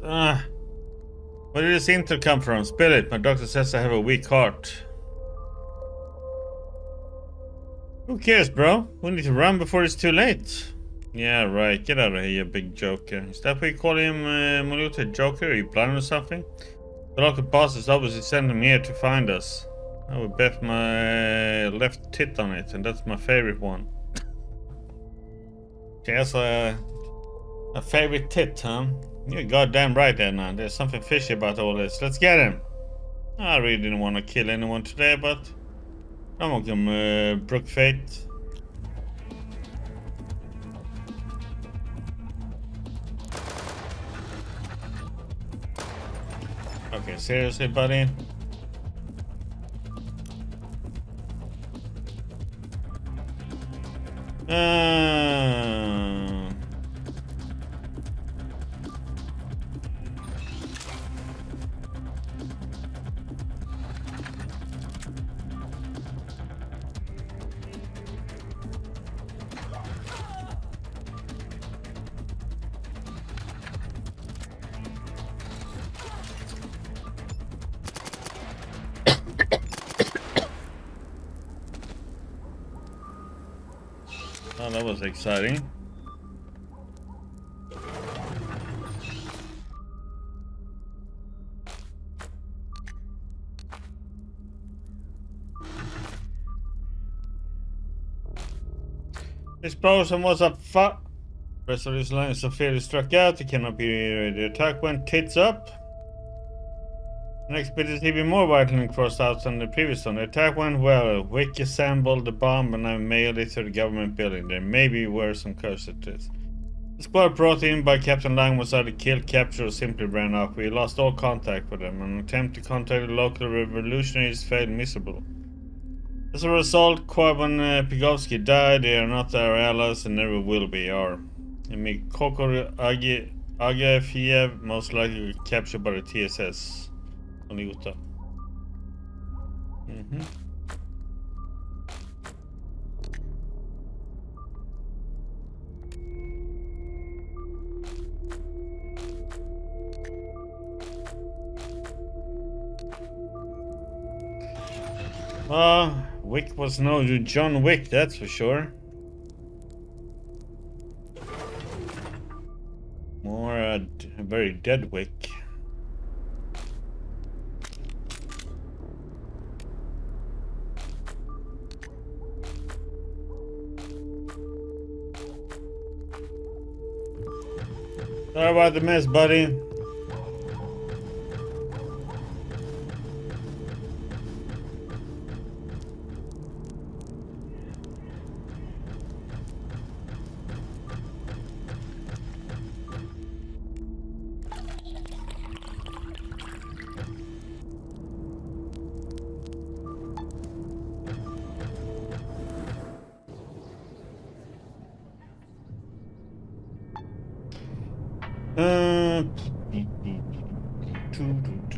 Where did this intel come from? Spill it. My doctor says I have a weak heart. Who cares, bro? We need to run before it's too late. Yeah, right. Get out of here, you big joker. Is that what you call him, Maluta? Joker? Are you blind or something? The local boss is obviously sending him here to find us. I would bet my left tit on it, and that's my favorite one. She has a favorite tit, huh? You're goddamn right there, man. There's something fishy about all this. Let's get him. I really didn't want to kill anyone today, but I'm not gonna brook fate. Okay, seriously, buddy? Oh, that was exciting. This person was a The rest of his line is severely struck out. He cannot be the attack went tits up. The next bit is even more vitally crossed out than the previous one. The attack went well. Wick assembled the bomb and I mailed it to the government building. There maybe were some casualties. The squad brought in by Captain Lang was either killed, captured, or simply ran off. We lost all contact with them. An attempt to contact the local revolutionaries failed miserable. As a result, Kwaban Pigovsky died. They are not our allies and never will be. Our Mikoko Agafiev most likely captured by the TSS. On Utah. Wick was no John Wick, that's for sure. More a very dead wick. Sorry about the mess, buddy.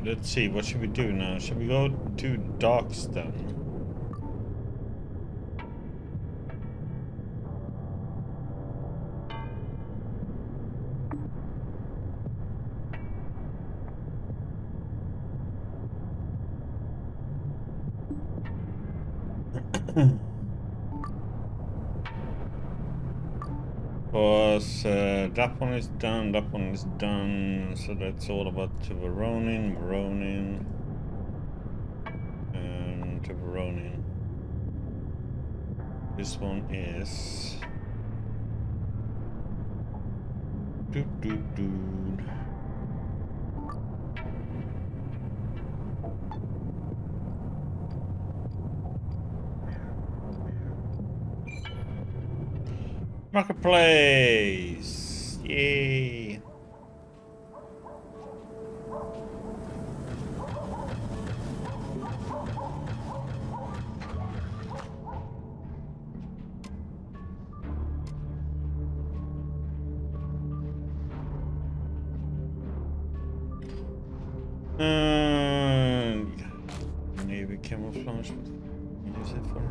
Let's see, what should we do now? Should we go to docks then? Because that one is done, that one is done, so that's all about Veronin, and Veronin. This one is Marketplace! Yay! Navy camouflage. What is it for?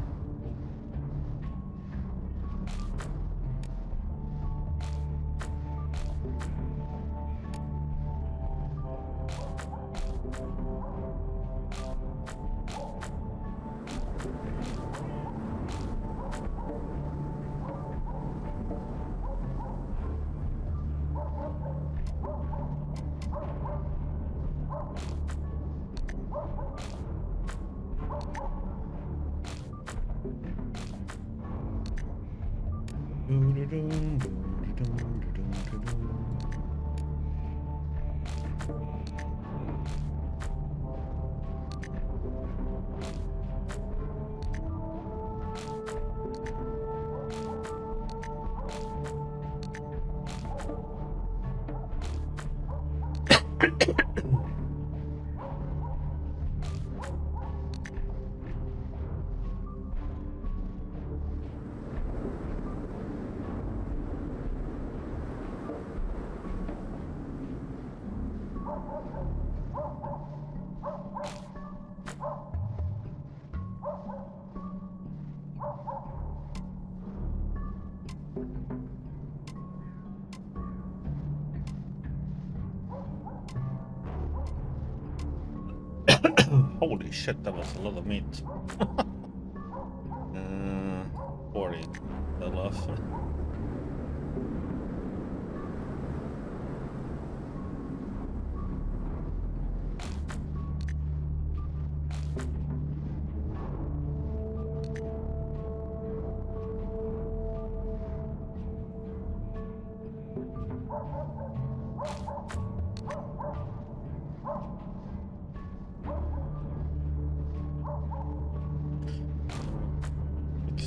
Holy shit, that was a lot of meat. 40. That off.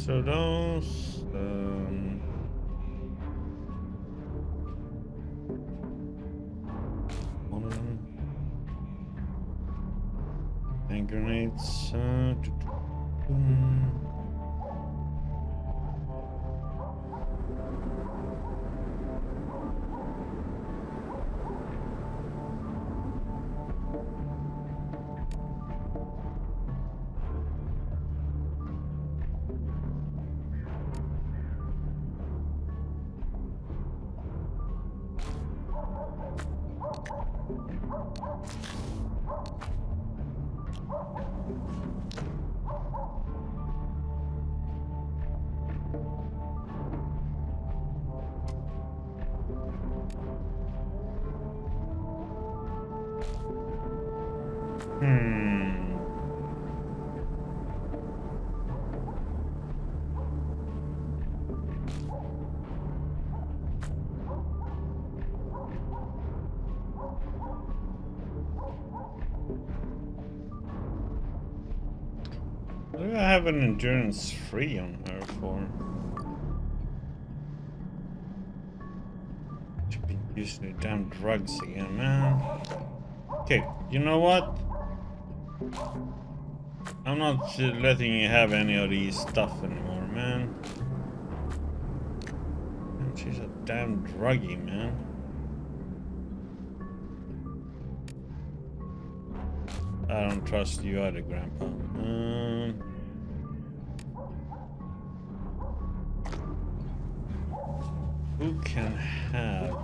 So those, hand grenades, Hmm. What do I have an endurance 3 on her for? Should be using the damn drugs again, man. Okay, you know what? I'm not letting you have any of these stuff anymore, man. She's a damn druggie, man. I don't trust you either, Grandpa. Who can have?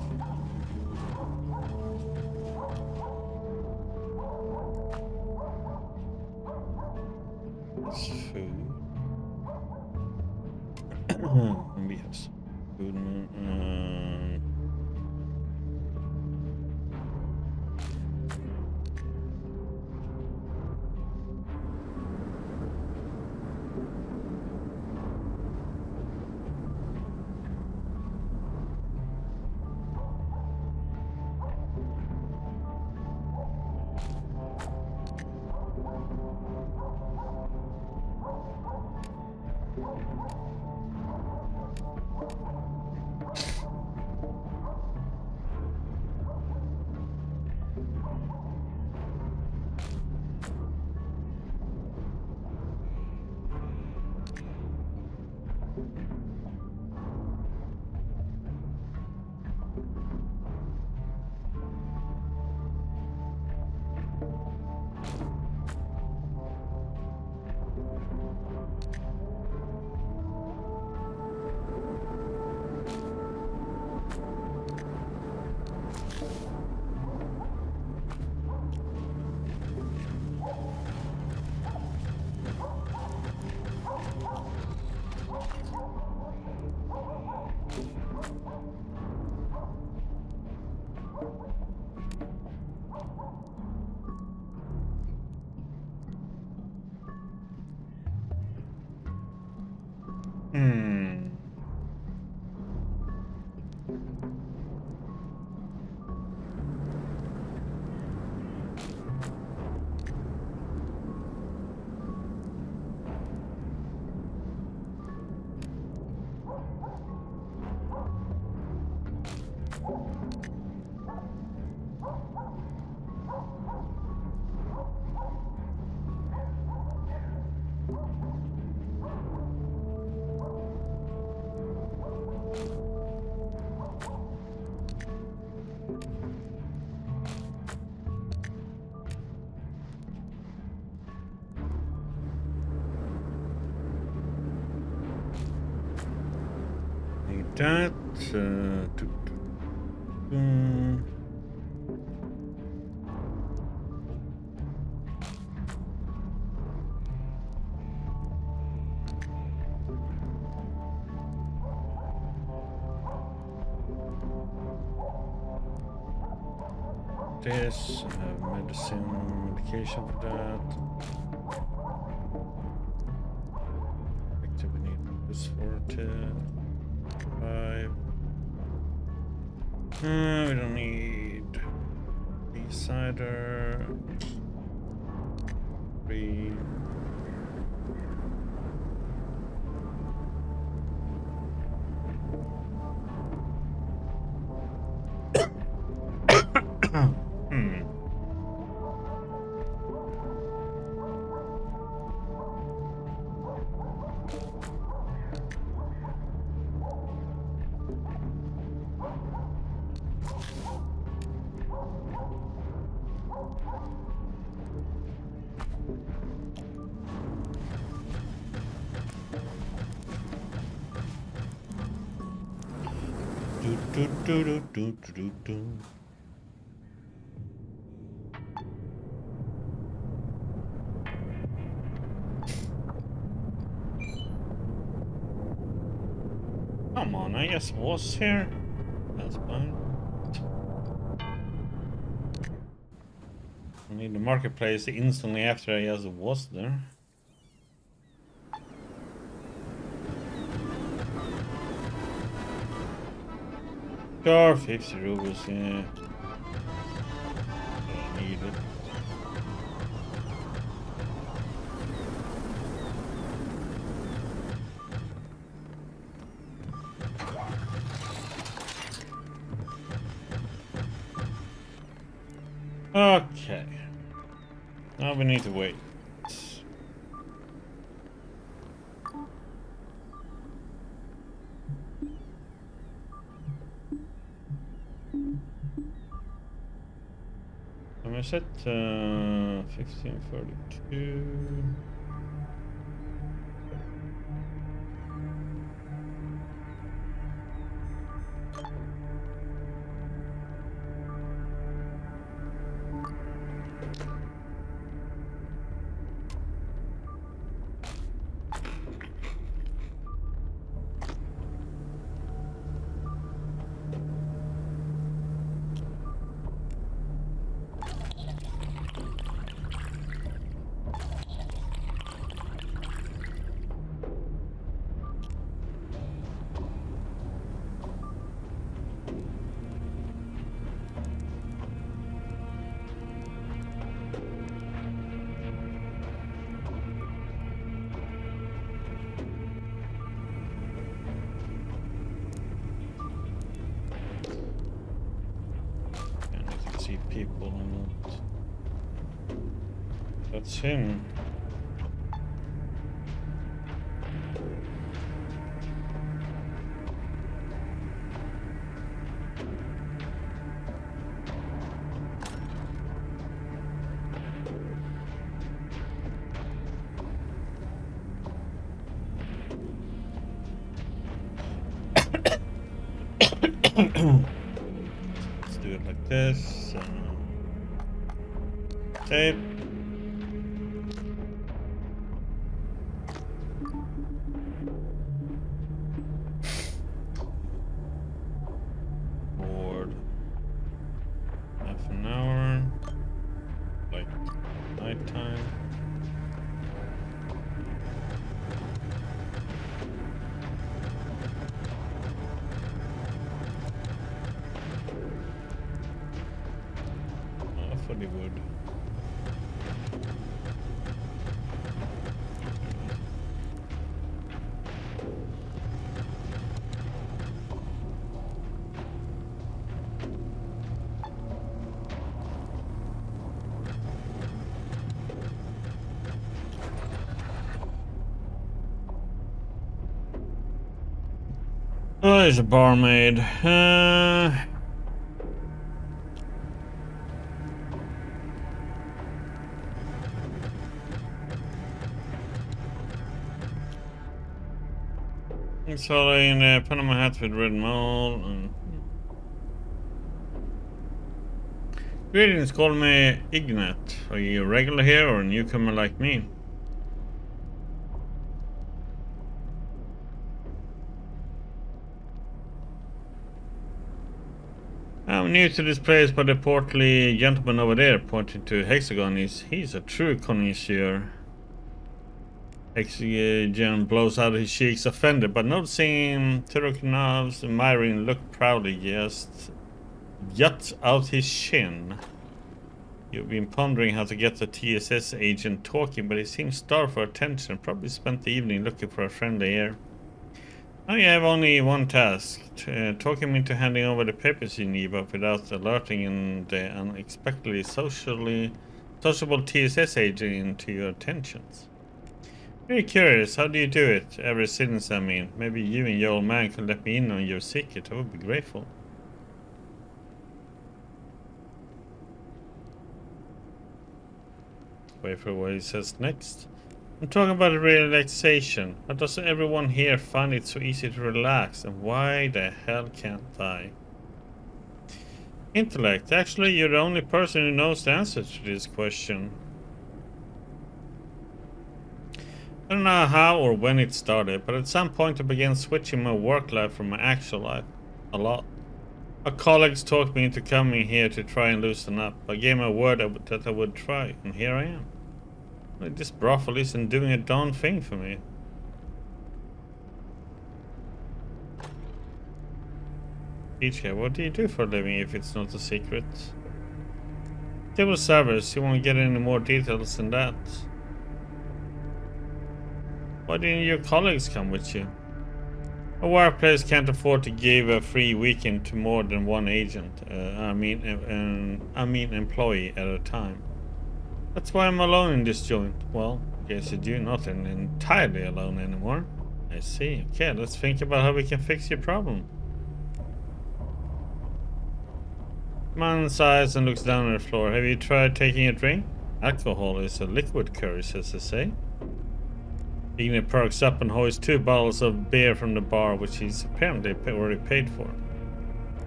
This food. We have some food. That this, I have medication for that. Active, we need this for 5. We don't need the cider. 3. Come on, I just was here. That's fine. I need the marketplace instantly after I just was there. Sure, 50 rubles, yeah. I need it. Okay. Now we need to wait. I set 1542. People or not. That's him. Let's do it like this. Tape. Board. Half an hour. Like nighttime. For the wood. Oh, there's a barmaid. So in Panama hat with red mold. Greetings, call me Ignat. Are you a regular here or a newcomer like me? I'm new to this place, but the portly gentleman over there, pointing to Hexagon, he's a true connoisseur. Hexagon blows out his cheeks, offended, but noticing Turokinav's admiring look proudly just juts out his chin. You've been pondering how to get the TSS agent talking, but he seems starved for attention. Probably spent the evening looking for a friendly ear. Now you have only one task. Talk him into handing over the papers you need, but without alerting the unexpectedly sociable TSS agent to your attentions. Very curious, how do you do it? Ever since, I mean. Maybe you and your old man can let me in on your secret. I would be grateful. Wait for what he says next. I'm talking about relaxation. Why doesn't everyone here find it so easy to relax? And why the hell can't I? Intellect. Actually, you're the only person who knows the answer to this question. I don't know how or when it started, but at some point I began switching my work life from my actual life. A lot. My colleagues talked me into coming here to try and loosen up. I gave my word that I would try, and here I am. This brothel isn't doing a darn thing for me. PJ, what do you do for a living if it's not a secret? Table service, you won't get any more details than that. Why didn't your colleagues come with you? A workplace can't afford to give a free weekend to more than one agent. I mean employee at a time. That's why I'm alone in this joint. Well, guess you're not entirely alone anymore. I see. Okay, let's think about how we can fix your problem. Man sighs and looks down at the floor. Have you tried taking a drink? Alcohol is a liquid curse, as they say. Ignis perks up and hoists 2 bottles of beer from the bar, which he's apparently already paid for.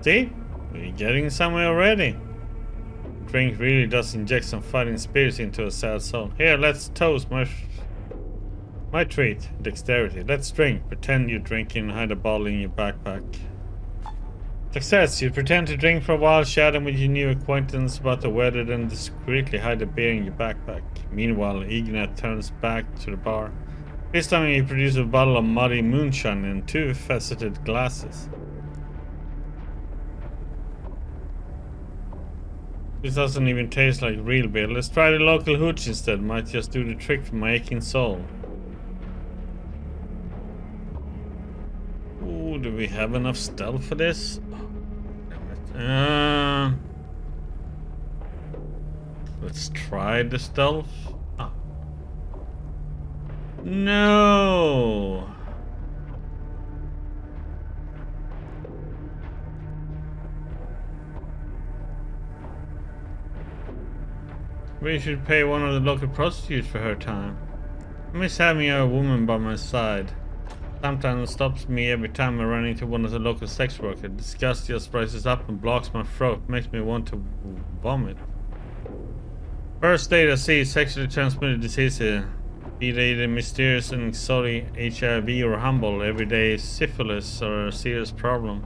See? We're getting somewhere already. The drink really does inject some fighting spirits into a sad soul. Here, let's toast my treat, dexterity. Let's drink. Pretend you're drinking and hide a bottle in your backpack. Success. You pretend to drink for a while, chatting with your new acquaintance about the weather, then discreetly hide the beer in your backpack. Meanwhile, Ignis turns back to the bar. This time he produces a bottle of muddy moonshine in 2 faceted glasses. This doesn't even taste like real beer. Let's try the local hooch instead. Might just do the trick for my aching soul. Ooh, do we have enough stealth for this? Damn it. Let's try the stealth. No. We should pay one of the local prostitutes for her time. I miss having a woman by my side. Sometimes it stops me every time I run into one of the local sex workers. Disgust just rises up and blocks my throat, makes me want to vomit. First date I see sexually transmitted diseases. Be they the mysterious and exotic HIV or humble, everyday syphilis or a serious problem.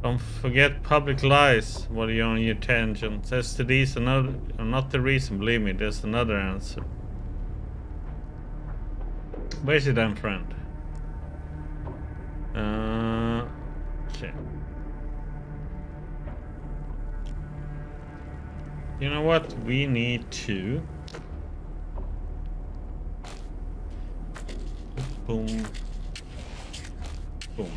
Don't forget public lies while you're on your tangent. STDs are not the reason, believe me, there's another answer. Where's your damn friend? Okay. You know what? We need to... Boom. Boom.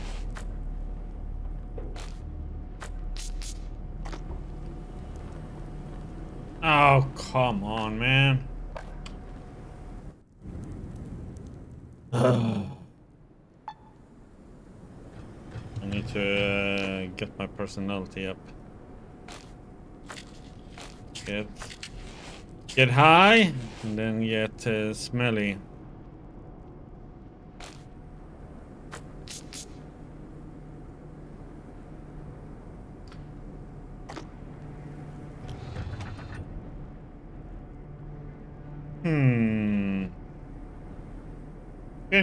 Oh, come on, man. I need to get my personality up. Get high, and then get smelly.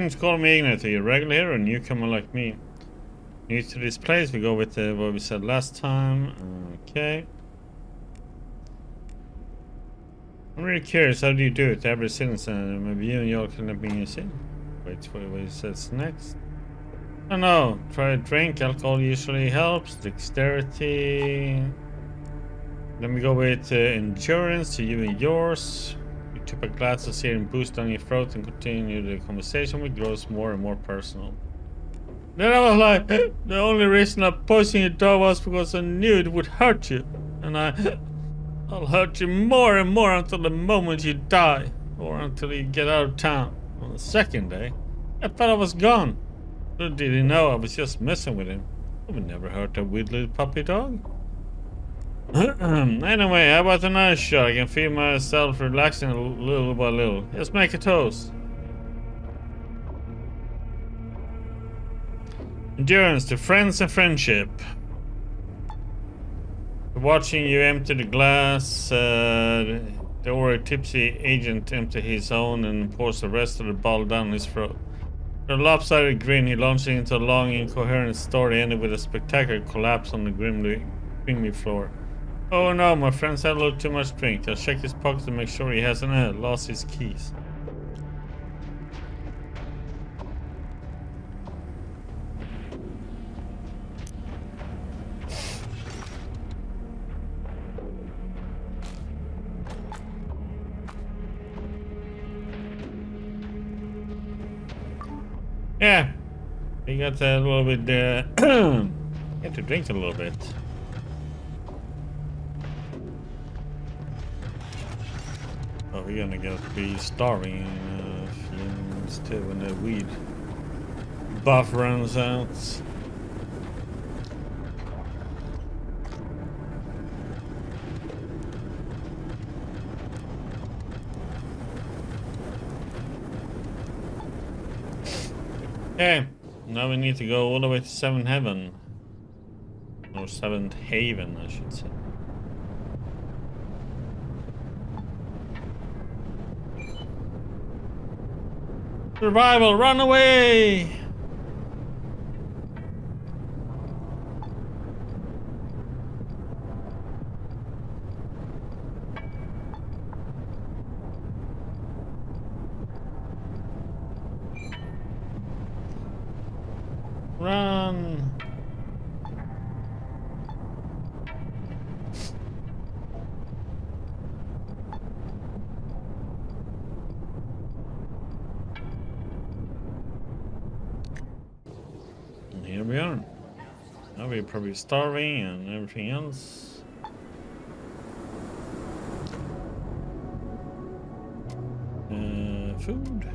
Friends call me Ignis. Are you regular here or a newcomer like me? New to this place, we go with what we said last time. Okay. I'm really curious, how do you do it? Every since maybe you and y'all can let me see. Wait for what it says next. I don't know. Try a drink. Alcohol usually helps. Dexterity. Then we go with endurance to you and yours. You tip a glass of syrup and boost down your throat and continue the conversation, which grows more and more personal. Then I was like, the only reason I poisoned your dog was because I knew it would hurt you. And I'll hurt you more and more until the moment you die. Or until you get out of town. On the second day, I thought I was gone. Little did he know I was just messing with him. I would never hurt a weird little puppy dog. Anyway, how about a nice shot? I can feel myself relaxing little by little. Let's make a toast. Endurance to friends and friendship. Watching you empty the glass, the already tipsy agent empty his own and pours the rest of the bottle down his throat. A lopsided grin, he launched into a long, incoherent story ending with a spectacular collapse on the grimy floor. Oh no, my friend's had a little too much drink. I'll check his pockets to make sure he hasn't lost his keys. Yeah, he got a little bit, get to drink a little bit. Oh, we're gonna get to be starving in a few minutes too when the weed buff runs out. Okay, now we need to go all the way to 7th Heaven. Or 7th Haven, I should say. Survival, run away! Run! And here we are. Now we're probably starving and everything else. Food.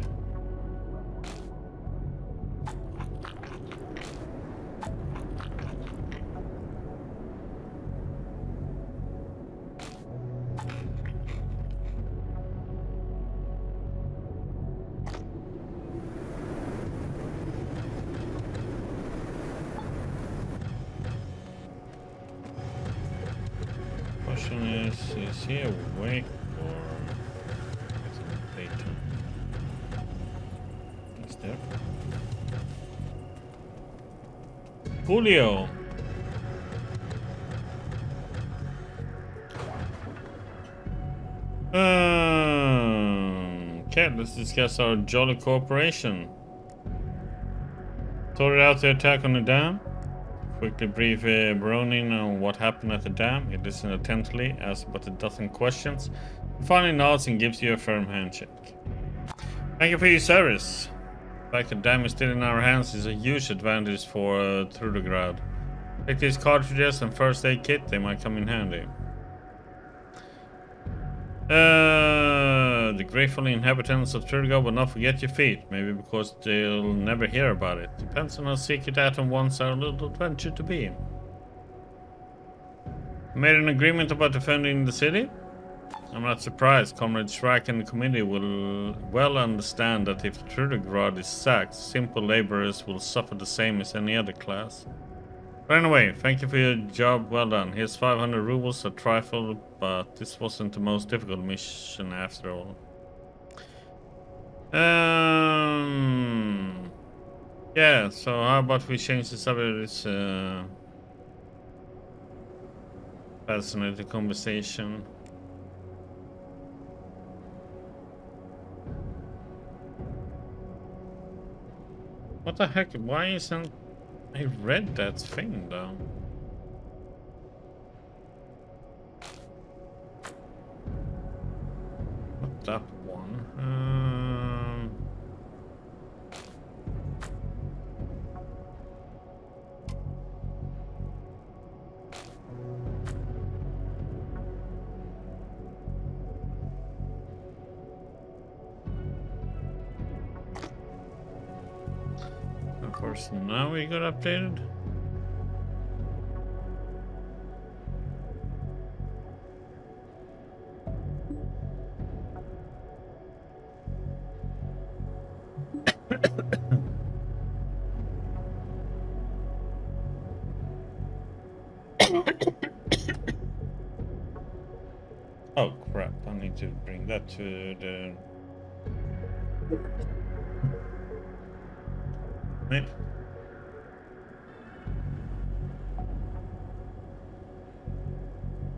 Question is he awake or is it daytime? He's there. Julio. Okay, let's discuss our jolly cooperation. Sorted out the attack on the dam. Quickly brief Bronin on what happened at the dam. He listens attentively, asks about a dozen questions, and finally nods and gives you a firm handshake. Thank you for your service. The fact the dam is still in our hands is a huge advantage for Trudograd. Take these cartridges and first aid kit, they might come in handy. The grateful inhabitants of Trudograd will not forget your feat, maybe because they'll never hear about it. Depends on how secret Atom wants our little adventure to be. Made an agreement about defending the city? I'm not surprised. Comrade Shrike and the committee will well understand that if Trudograd is sacked, simple laborers will suffer the same as any other class. But anyway, thank you for your job, well done. Here's 500 rubles, a trifle, but this wasn't the most difficult mission after all. Yeah, so how about we change the subject? It's fascinating conversation. What the heck? Why isn't I read that thing though? Not that one. Of course, now we got updated. Oh crap, I need to bring that to the... Maybe.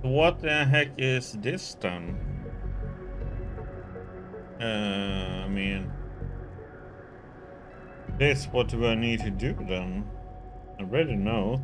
What the heck is this then? I mean, this, what do I need to do then? I read a note.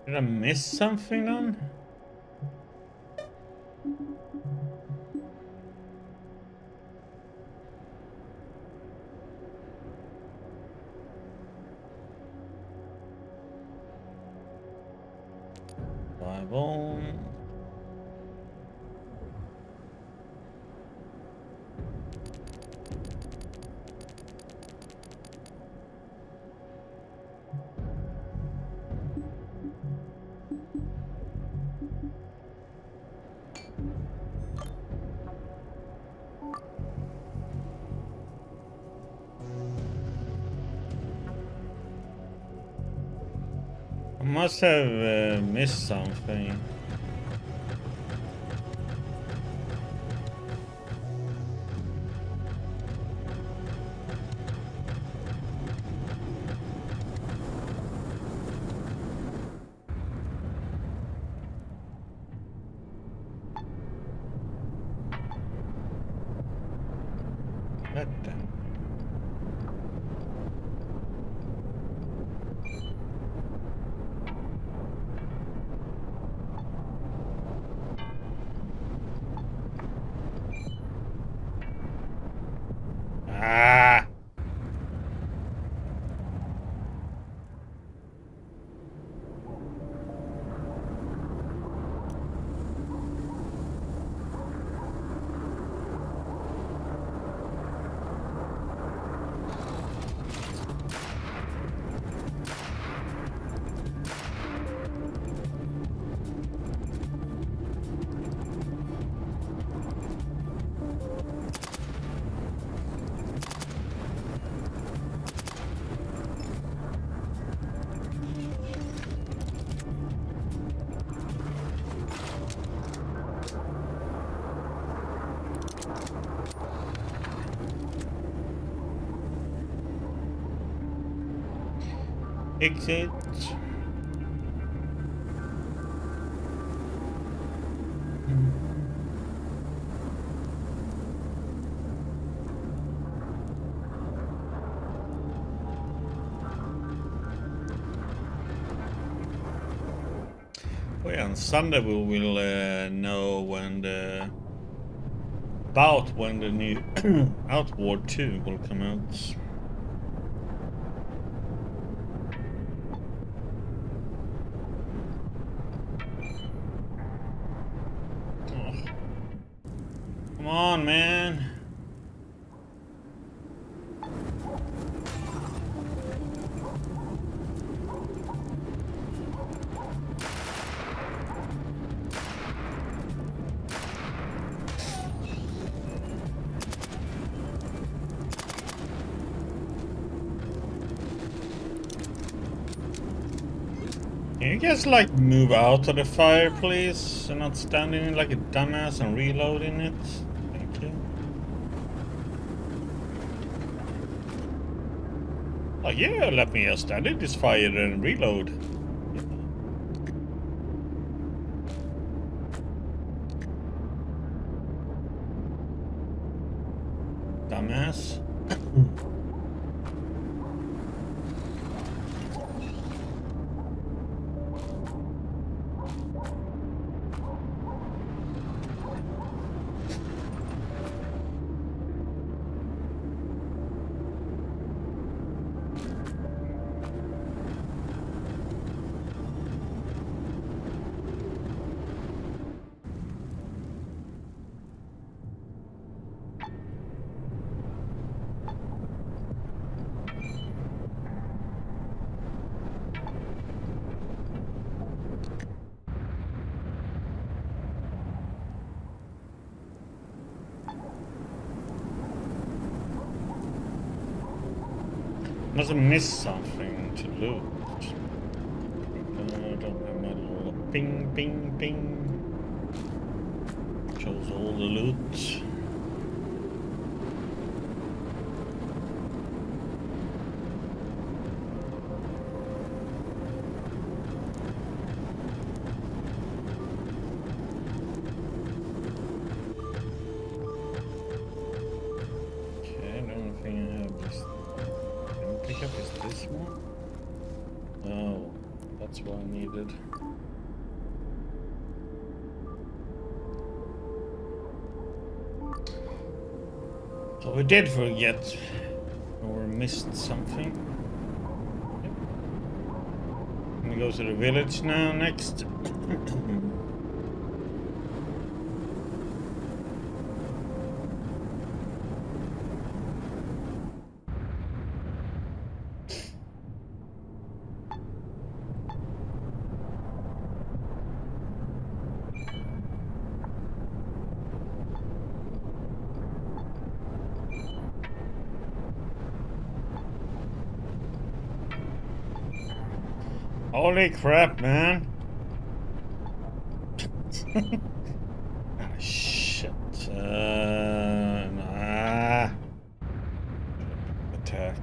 Did I miss something then? Bible. I must have missed something. What the? Ah! Exit. Oh yeah, on Sunday we will know when the new Outward 2 will come out. Come on, man. Can you guys like move out of the fire, please? And not standing like a dumbass and reloading it? Thank you. Like, yeah, let me stand in this fire and reload. Dumbass. Must have missed something to loot. I don't have my little ping, ping, ping. Shows all the loot. That's what I needed. So we did forget or missed something. Yep. I'm gonna go to the village now next. Holy crap, man. Ah, shit. Nah. Attack.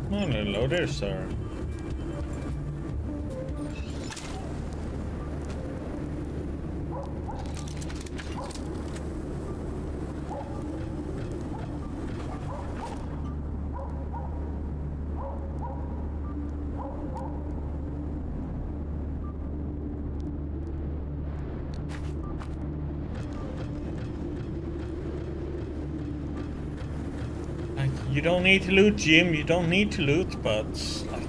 Oh, hello there, sir. You don't need to loot, Jim. You don't need to loot, but like,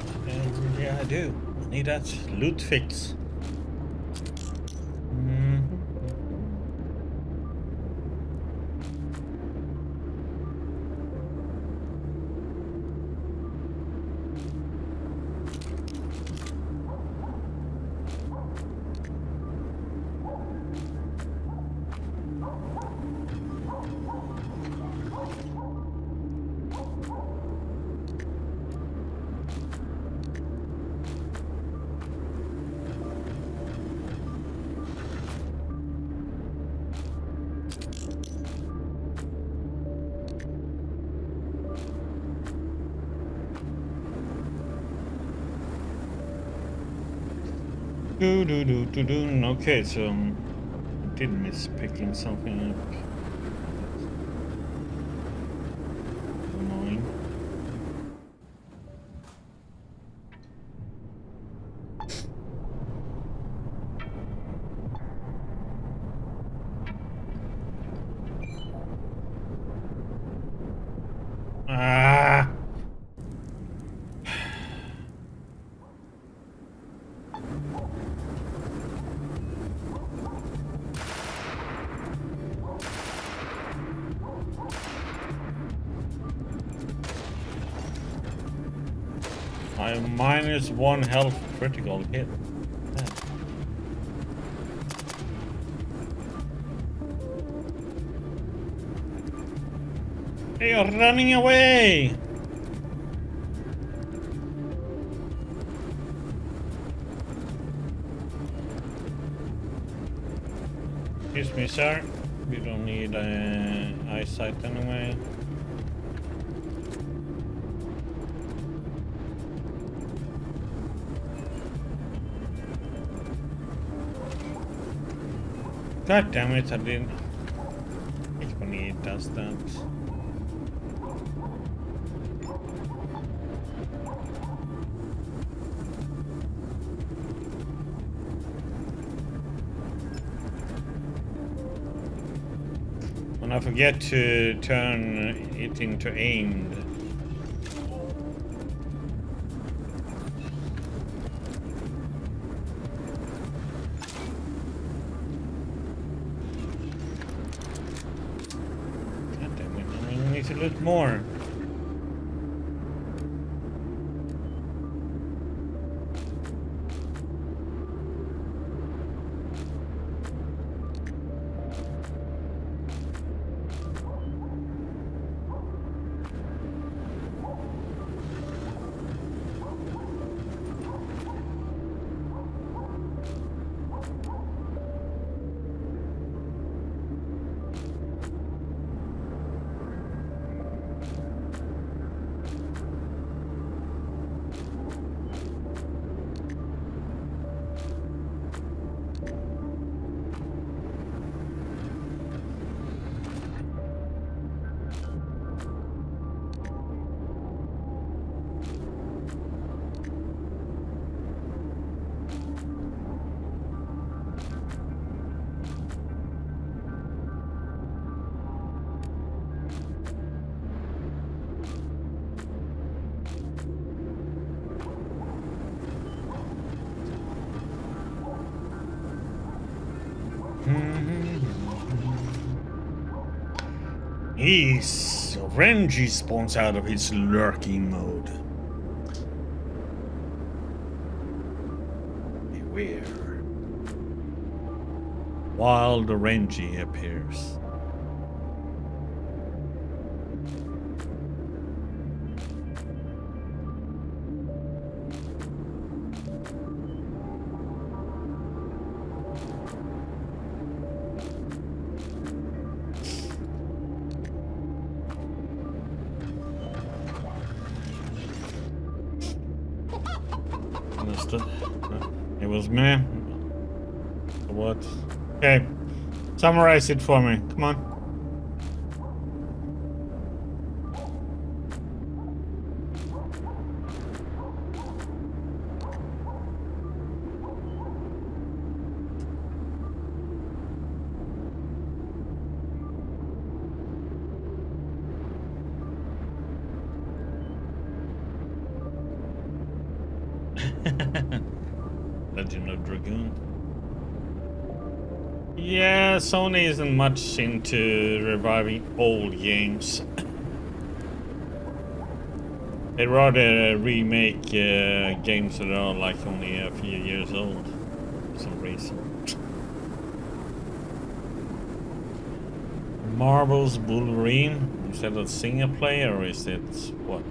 yeah, I do. I need that loot fix. Okay, so I did miss picking something up. Annoying. Ah! I have -1 health critical hit. Yeah. They are running away! Excuse me, sir. We don't need eyesight anyway. God damn it, I didn't. It's when he does that. When I forget to turn it into aimed. God damn it, I need to loot more. Renji spawns out of his lurking mode. Beware. Wild Renji appears. It was me. What? Okay. Summarize it for me. Come on. Legend of Dragoon. Yeah, Sony isn't much into reviving old games. They'd rather remake games that are like only a few years old for some reason. Marvel's Wolverine? Is that a single player or is it what?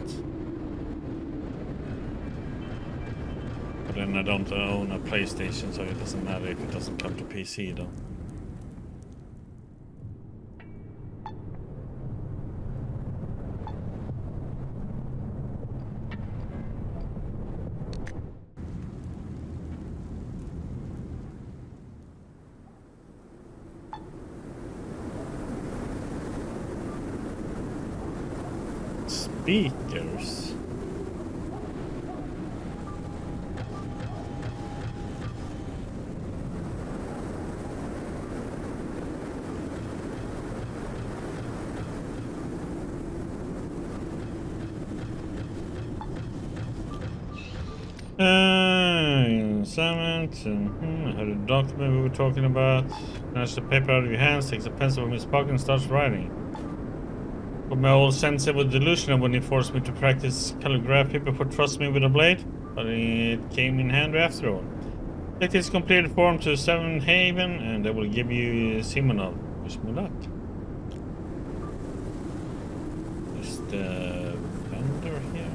Then I don't own a PlayStation, so it doesn't matter if it doesn't come to PC though. Speakers. Assignment. I had a document we were talking about. Snatches the paper out of your hands, takes a pencil from his pocket and starts writing. But my old sensei was delusional when he forced me to practice calligraphy before trusting me with a blade, but it came in handy after all. Take this completed form to Seven Haven and they will give you Simonov. Wish me luck. Is the vendor here?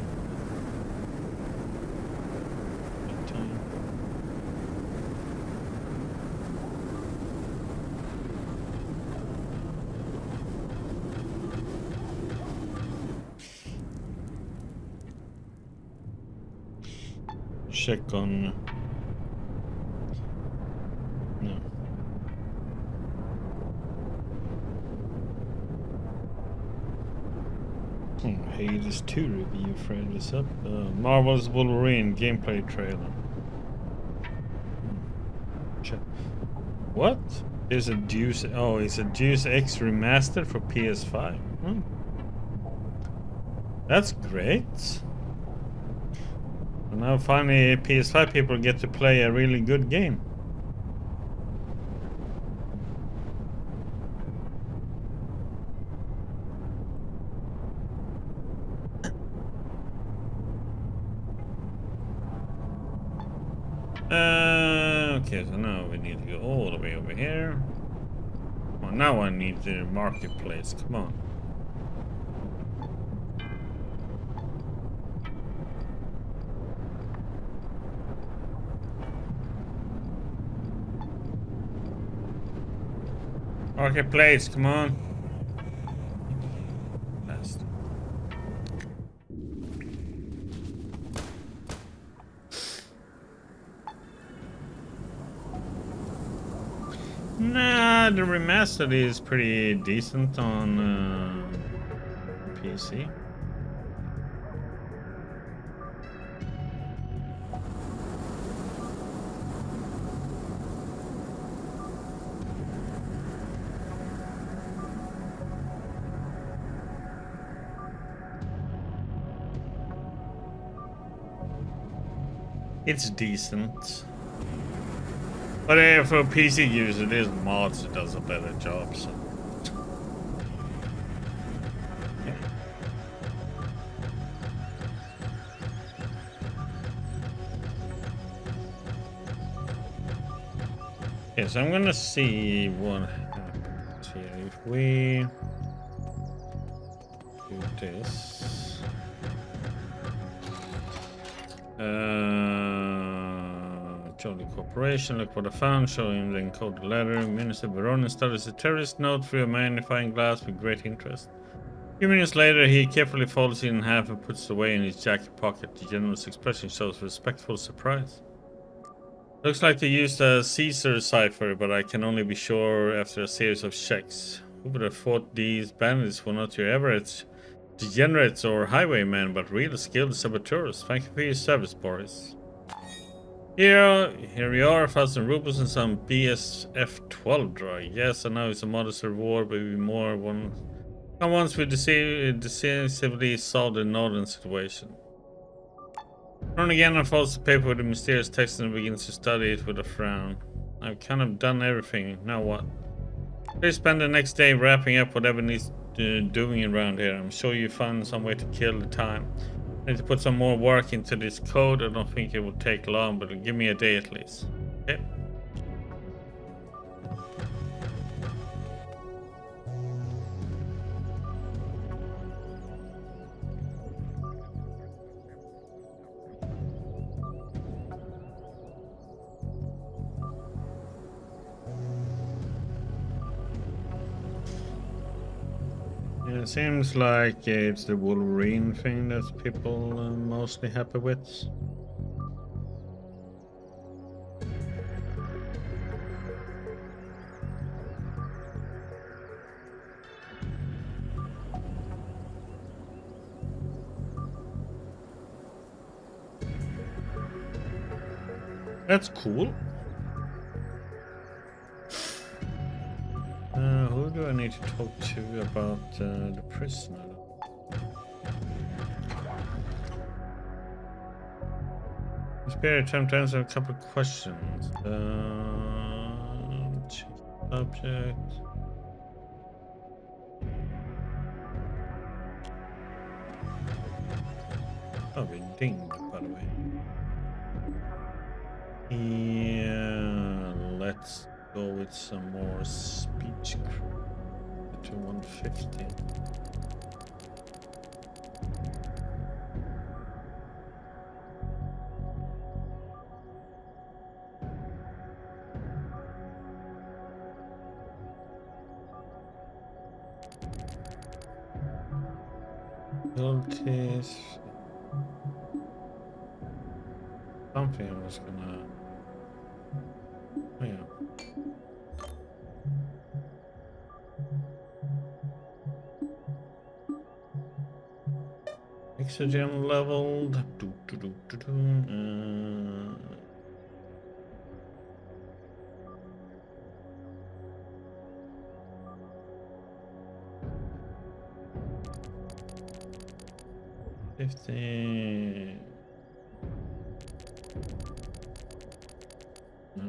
Check on... No. Hades 2 review, friend this up. Marvel's Wolverine gameplay trailer. Check. What? There's a Deus. Oh, it's a Deus Ex remastered for PS5. Hmm. That's great. And now finally, PS5 people get to play a really good game. Okay, so now we need to go all the way over here. Well, now I need the marketplace. Come on. Marketplace, come on. Last. Nah, the remastered is pretty decent on PC. It's decent. But for PC users, there's mods that does a better job, so. Yes, I'm gonna see what happens here if we do this. Jolly Corporation, look what I found, showing the encoded letter. Minister Baronin studies a terrorist note through a magnifying glass with great interest. A few minutes later, he carefully folds it in half and puts it away in his jacket pocket. The general's expression shows respectful surprise. Looks like they used a Caesar cipher, but I can only be sure after a series of checks. Who would have thought these bandits were not your average degenerates or highwaymen, but real skilled saboteurs? Thank you for your service, Boris. Here we are, 1,000 rubles and some BSF-12 drug. Yes, I know it's a modest reward, but we more once we decisively solve the northern situation. Ron again unfolds the paper with a mysterious text and begins to study it with a frown. I've kind of done everything. Now what? Please spend the next day wrapping up whatever needs doing around here. I'm sure you found some way to kill the time. I need to put some more work into this code. I don't think it will take long, but give me a day at least. Okay. It seems like it's the Wolverine thing that people are mostly happy with. That's cool. Who do I need to talk to about the prisoner? Spare attempt to answer a couple of questions. Subject. Oh, we dinged, by the way. Yeah, let's go with some more speech to 150. Abilities. Something I was gonna. Oh, yeah. Oxygen leveled. 50. No.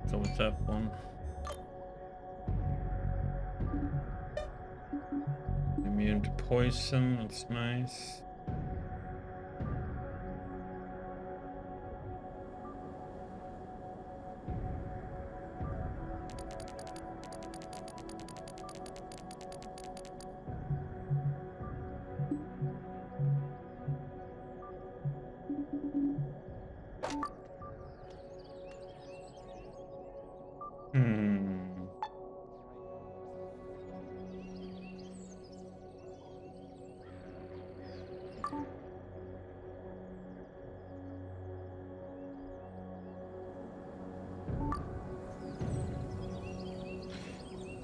Go with that one. Immune to poison, that's nice.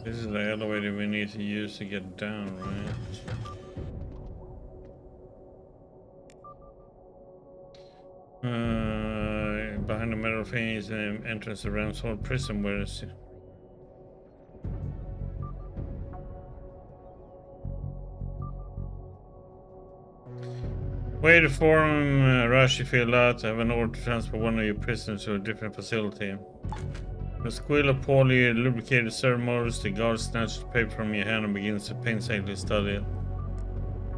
This is the elevator we need to use to get down, right? Behind the metal thing is the entrance to Ramsford prison. Where is it? Wait to form rush you feel out. I have an order to transfer one of your prisoners to a different facility. The squeal of poorly lubricated servo motors, the guard snatches the paper from your hand and begins to painstakingly study it.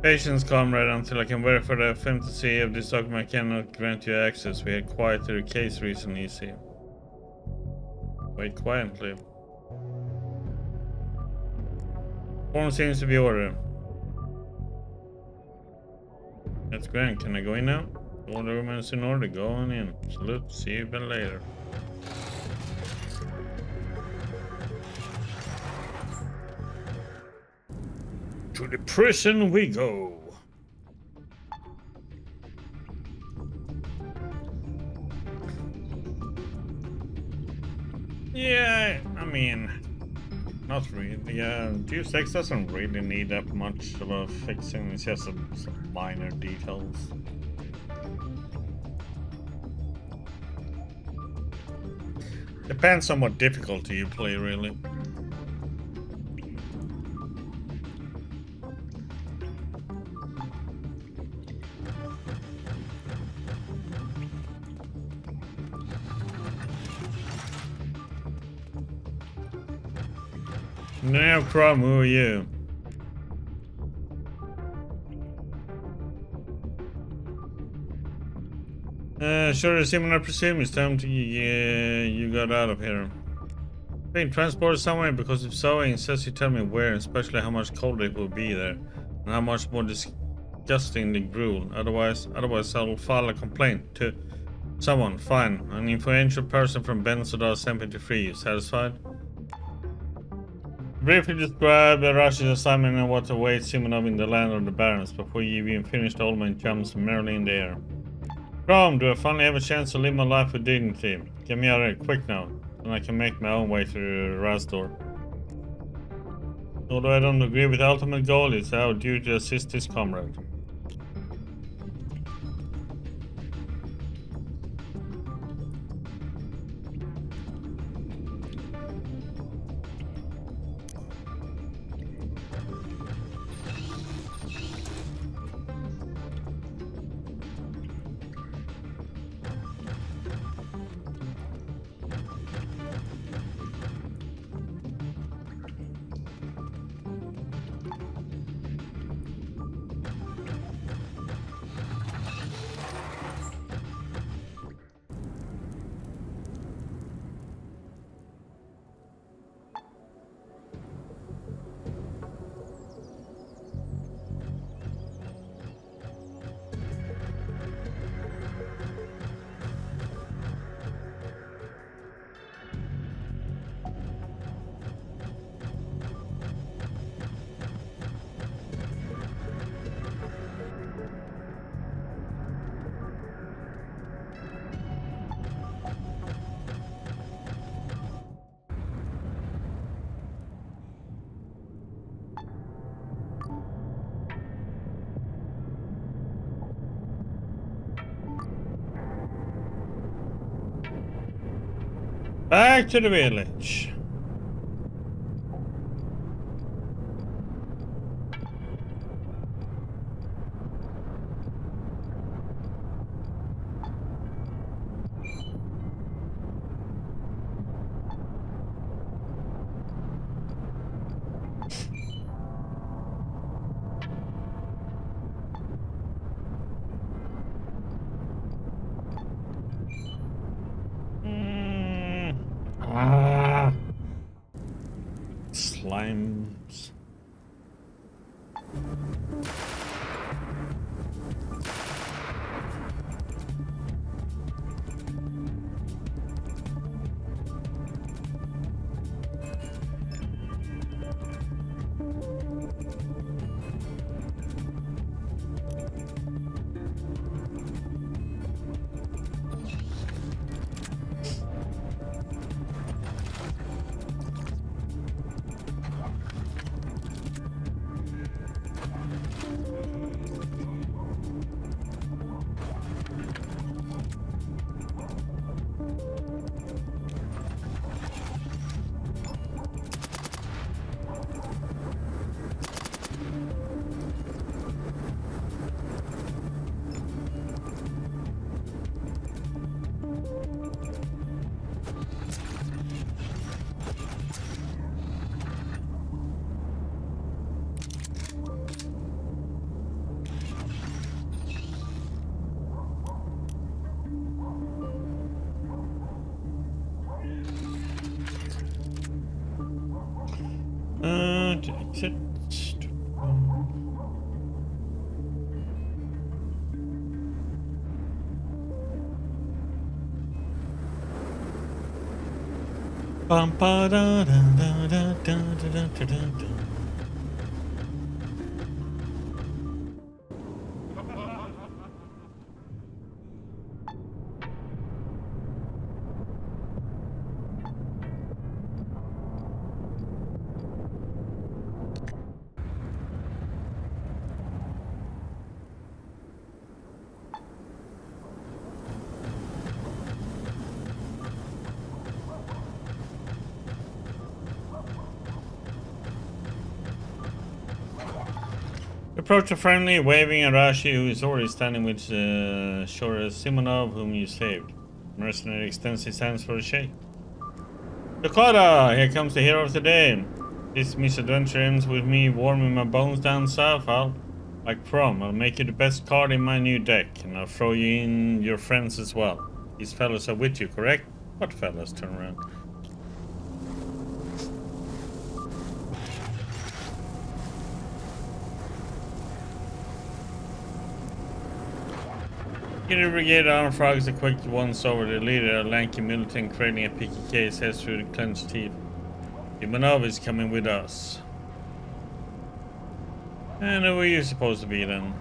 Patience, comrade, until I can verify the authenticity of this document. I cannot grant you access. We had quieter case recently, you see. Wait quietly. Form seems to be ordered. That's grand. Can I go in now? All the room is in order. Go on in. Salute. See you a bit later. To the prison we go. Yeah, I mean, not really. Yeah, Deus Ex doesn't really need that much of a fixing. It's just some minor details. Depends on what difficulty you play, really. Now, Crom, who are you? Sure, assuming I presume it's time to you got out of here. Being transported somewhere, because if so, it says you tell me where, and especially how much colder it will be there, and how much more disgusting the gruel. Otherwise I will file a complaint to someone. Fine, an influential person from Bensodar sent me to free you. Satisfied? Briefly describe the Russian assignment and what awaits Simonov in the land of the Barons before you even finished. Oldman jumps merrily in the air. Chrome, do I finally have a chance to live my life with dignity? Get me out of here, quick now, and I can make my own way through the Raz door. Although I don't agree with the ultimate goal, it's our duty to assist this comrade. Back to the village. Slimes. Bum, ba, da, da, da, da, da, da, da, da, da. Approach a friendly, waving at Rashi, who is already standing with Shora Simonov, whom you saved. Mercenary extends his hands for a shake. Dakota, here comes the hero of the day. This misadventure ends with me warming my bones down south. Like prom, I'll make you the best card in my new deck, and I'll throw you in your friends as well. These fellas are with you, correct? What fellas? Turn around. Unit Brigade Armed Frogs a quick once over the leader, a lanky militant cradling a picky case, heads through the clenched teeth. Ivanov is coming with us. And who are you supposed to be then?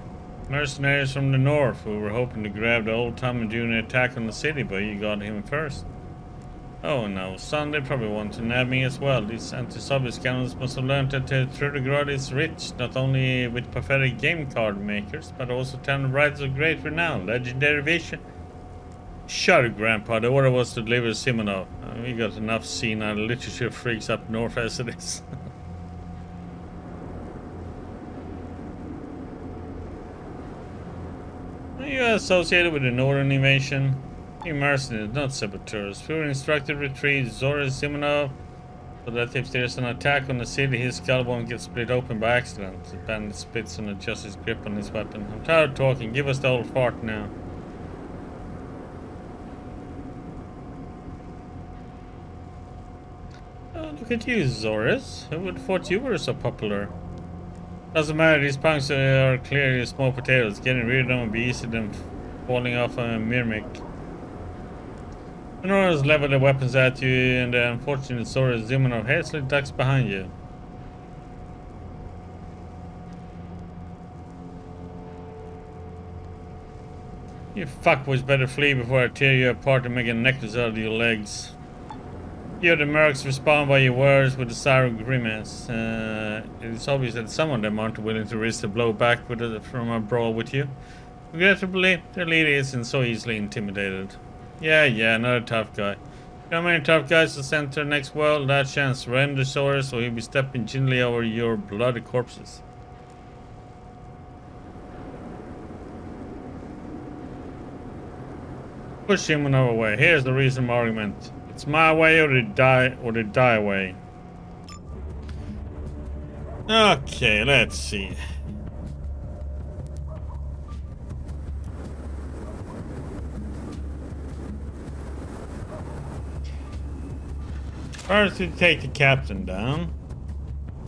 Mercenaries from the north who were hoping to grab the old Tommy during the attack on the city, but you got him first. Oh no, son, they probably want to nab me as well. These anti-Soviet scoundrels must have learned that Trudograd is rich, not only with pathetic game card makers, but also town writers of great renown, legendary vision. Shut it, Grandpa. The order was to deliver Simonov. We got enough senile literature freaks up north as it is. Are you associated with the northern invasion? You mercenaries, not saboteurs. We were instructed to retrieve Zora Simonov so that if there's an attack on the city, his skull won't get split open by accident. The bandit spits and adjusts his grip on his weapon. I'm tired of talking. Give us the old fart now. Oh, look at you, Zoris. Who would have thought you were so popular? Doesn't matter, these punks are clearly small potatoes. Getting rid of them would be easier than falling off a mimic. Minoras level their weapons at you, and the unfortunate Zoris Zimonov hastily ducks behind you. You fuckboys better flee before I tear you apart and make a necklace out of your legs. You, the mercs, respond by your words with a sour grimace. It is obvious that some of them aren't willing to risk a blow back from a brawl with you. Regrettably, their leader isn't so easily intimidated. Yeah, another tough guy. You know how many tough guys to send to the next world? That chance surrender Soros, or he'll be stepping gently over your bloody corpses. Push him another way. Here's the reasonable argument. It's my way or the die way. Okay, let's see. First we take the captain down,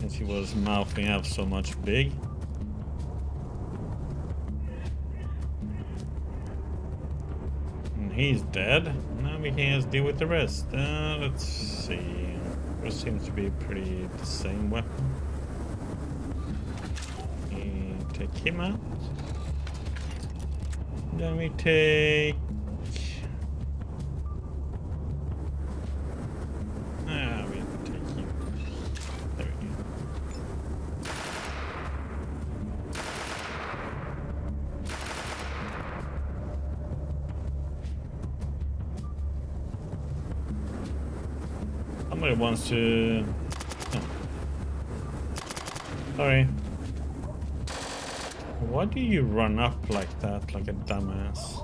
since he was mouthing up so much big. He's dead. Now we can just deal with the rest. Let's see. This seems to be pretty the same weapon. We take him out. Then we take... we take you. There we go. Somebody wants to... Oh. Sorry. Why do you run up like that, like a dumbass?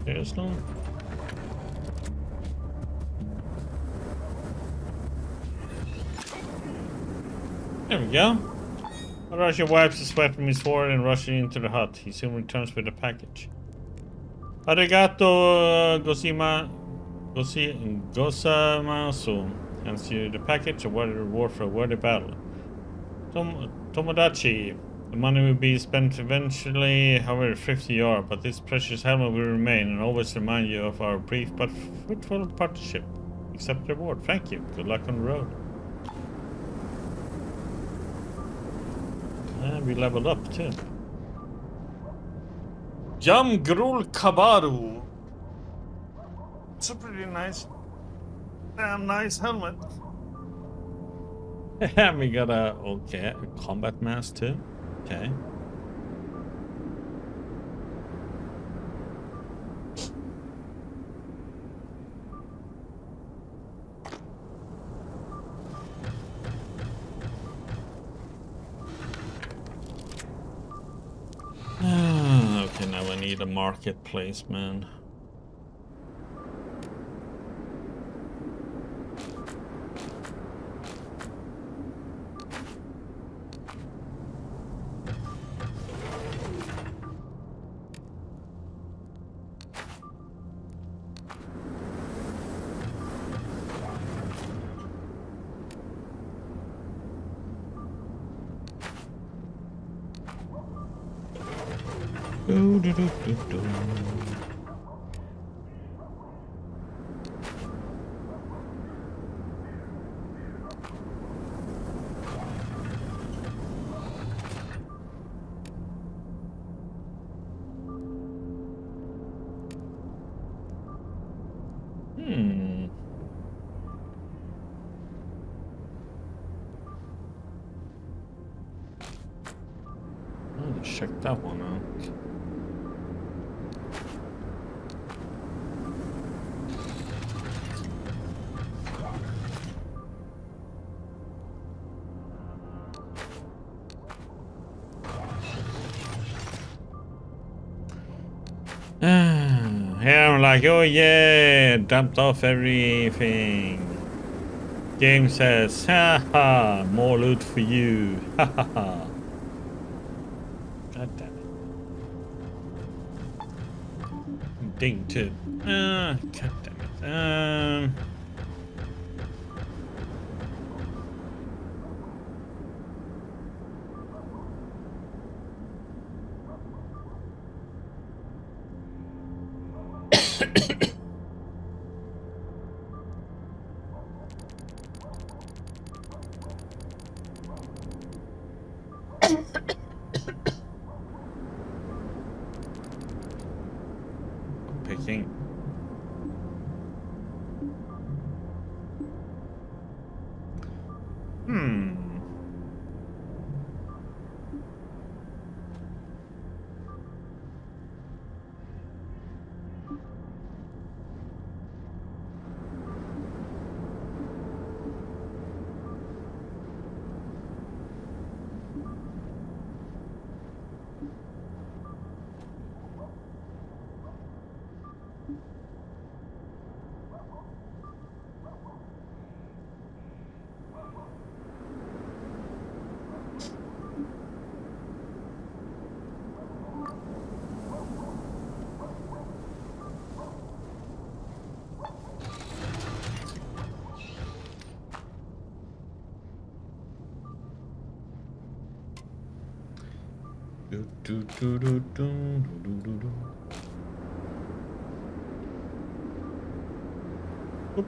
There's no... There we go. Arashi wipes the sweat from his forehead and rushes into the hut. He soon returns with a package. Arigato, Gosamasu. Hands you the package, a worthy reward for a worthy battle. Tomodachi. The money will be spent eventually, however thrifty you are, but this precious helmet will remain and always remind you of our brief but fruitful partnership. Accept the reward. Thank you. Good luck on the road. And we leveled up too. Jamgrul Kabaru. It's a pretty nice, damn nice helmet. And we got a combat mask too. Okay. Okay, now I need a marketplace, man. Do, do, do, do, do. Hmm. I'll just check that one out. Here I'm like, oh yeah, dumped off everything. Game says, haha, more loot for you. Haha. God damn it. Ding too. God damn it. Picking. Oop.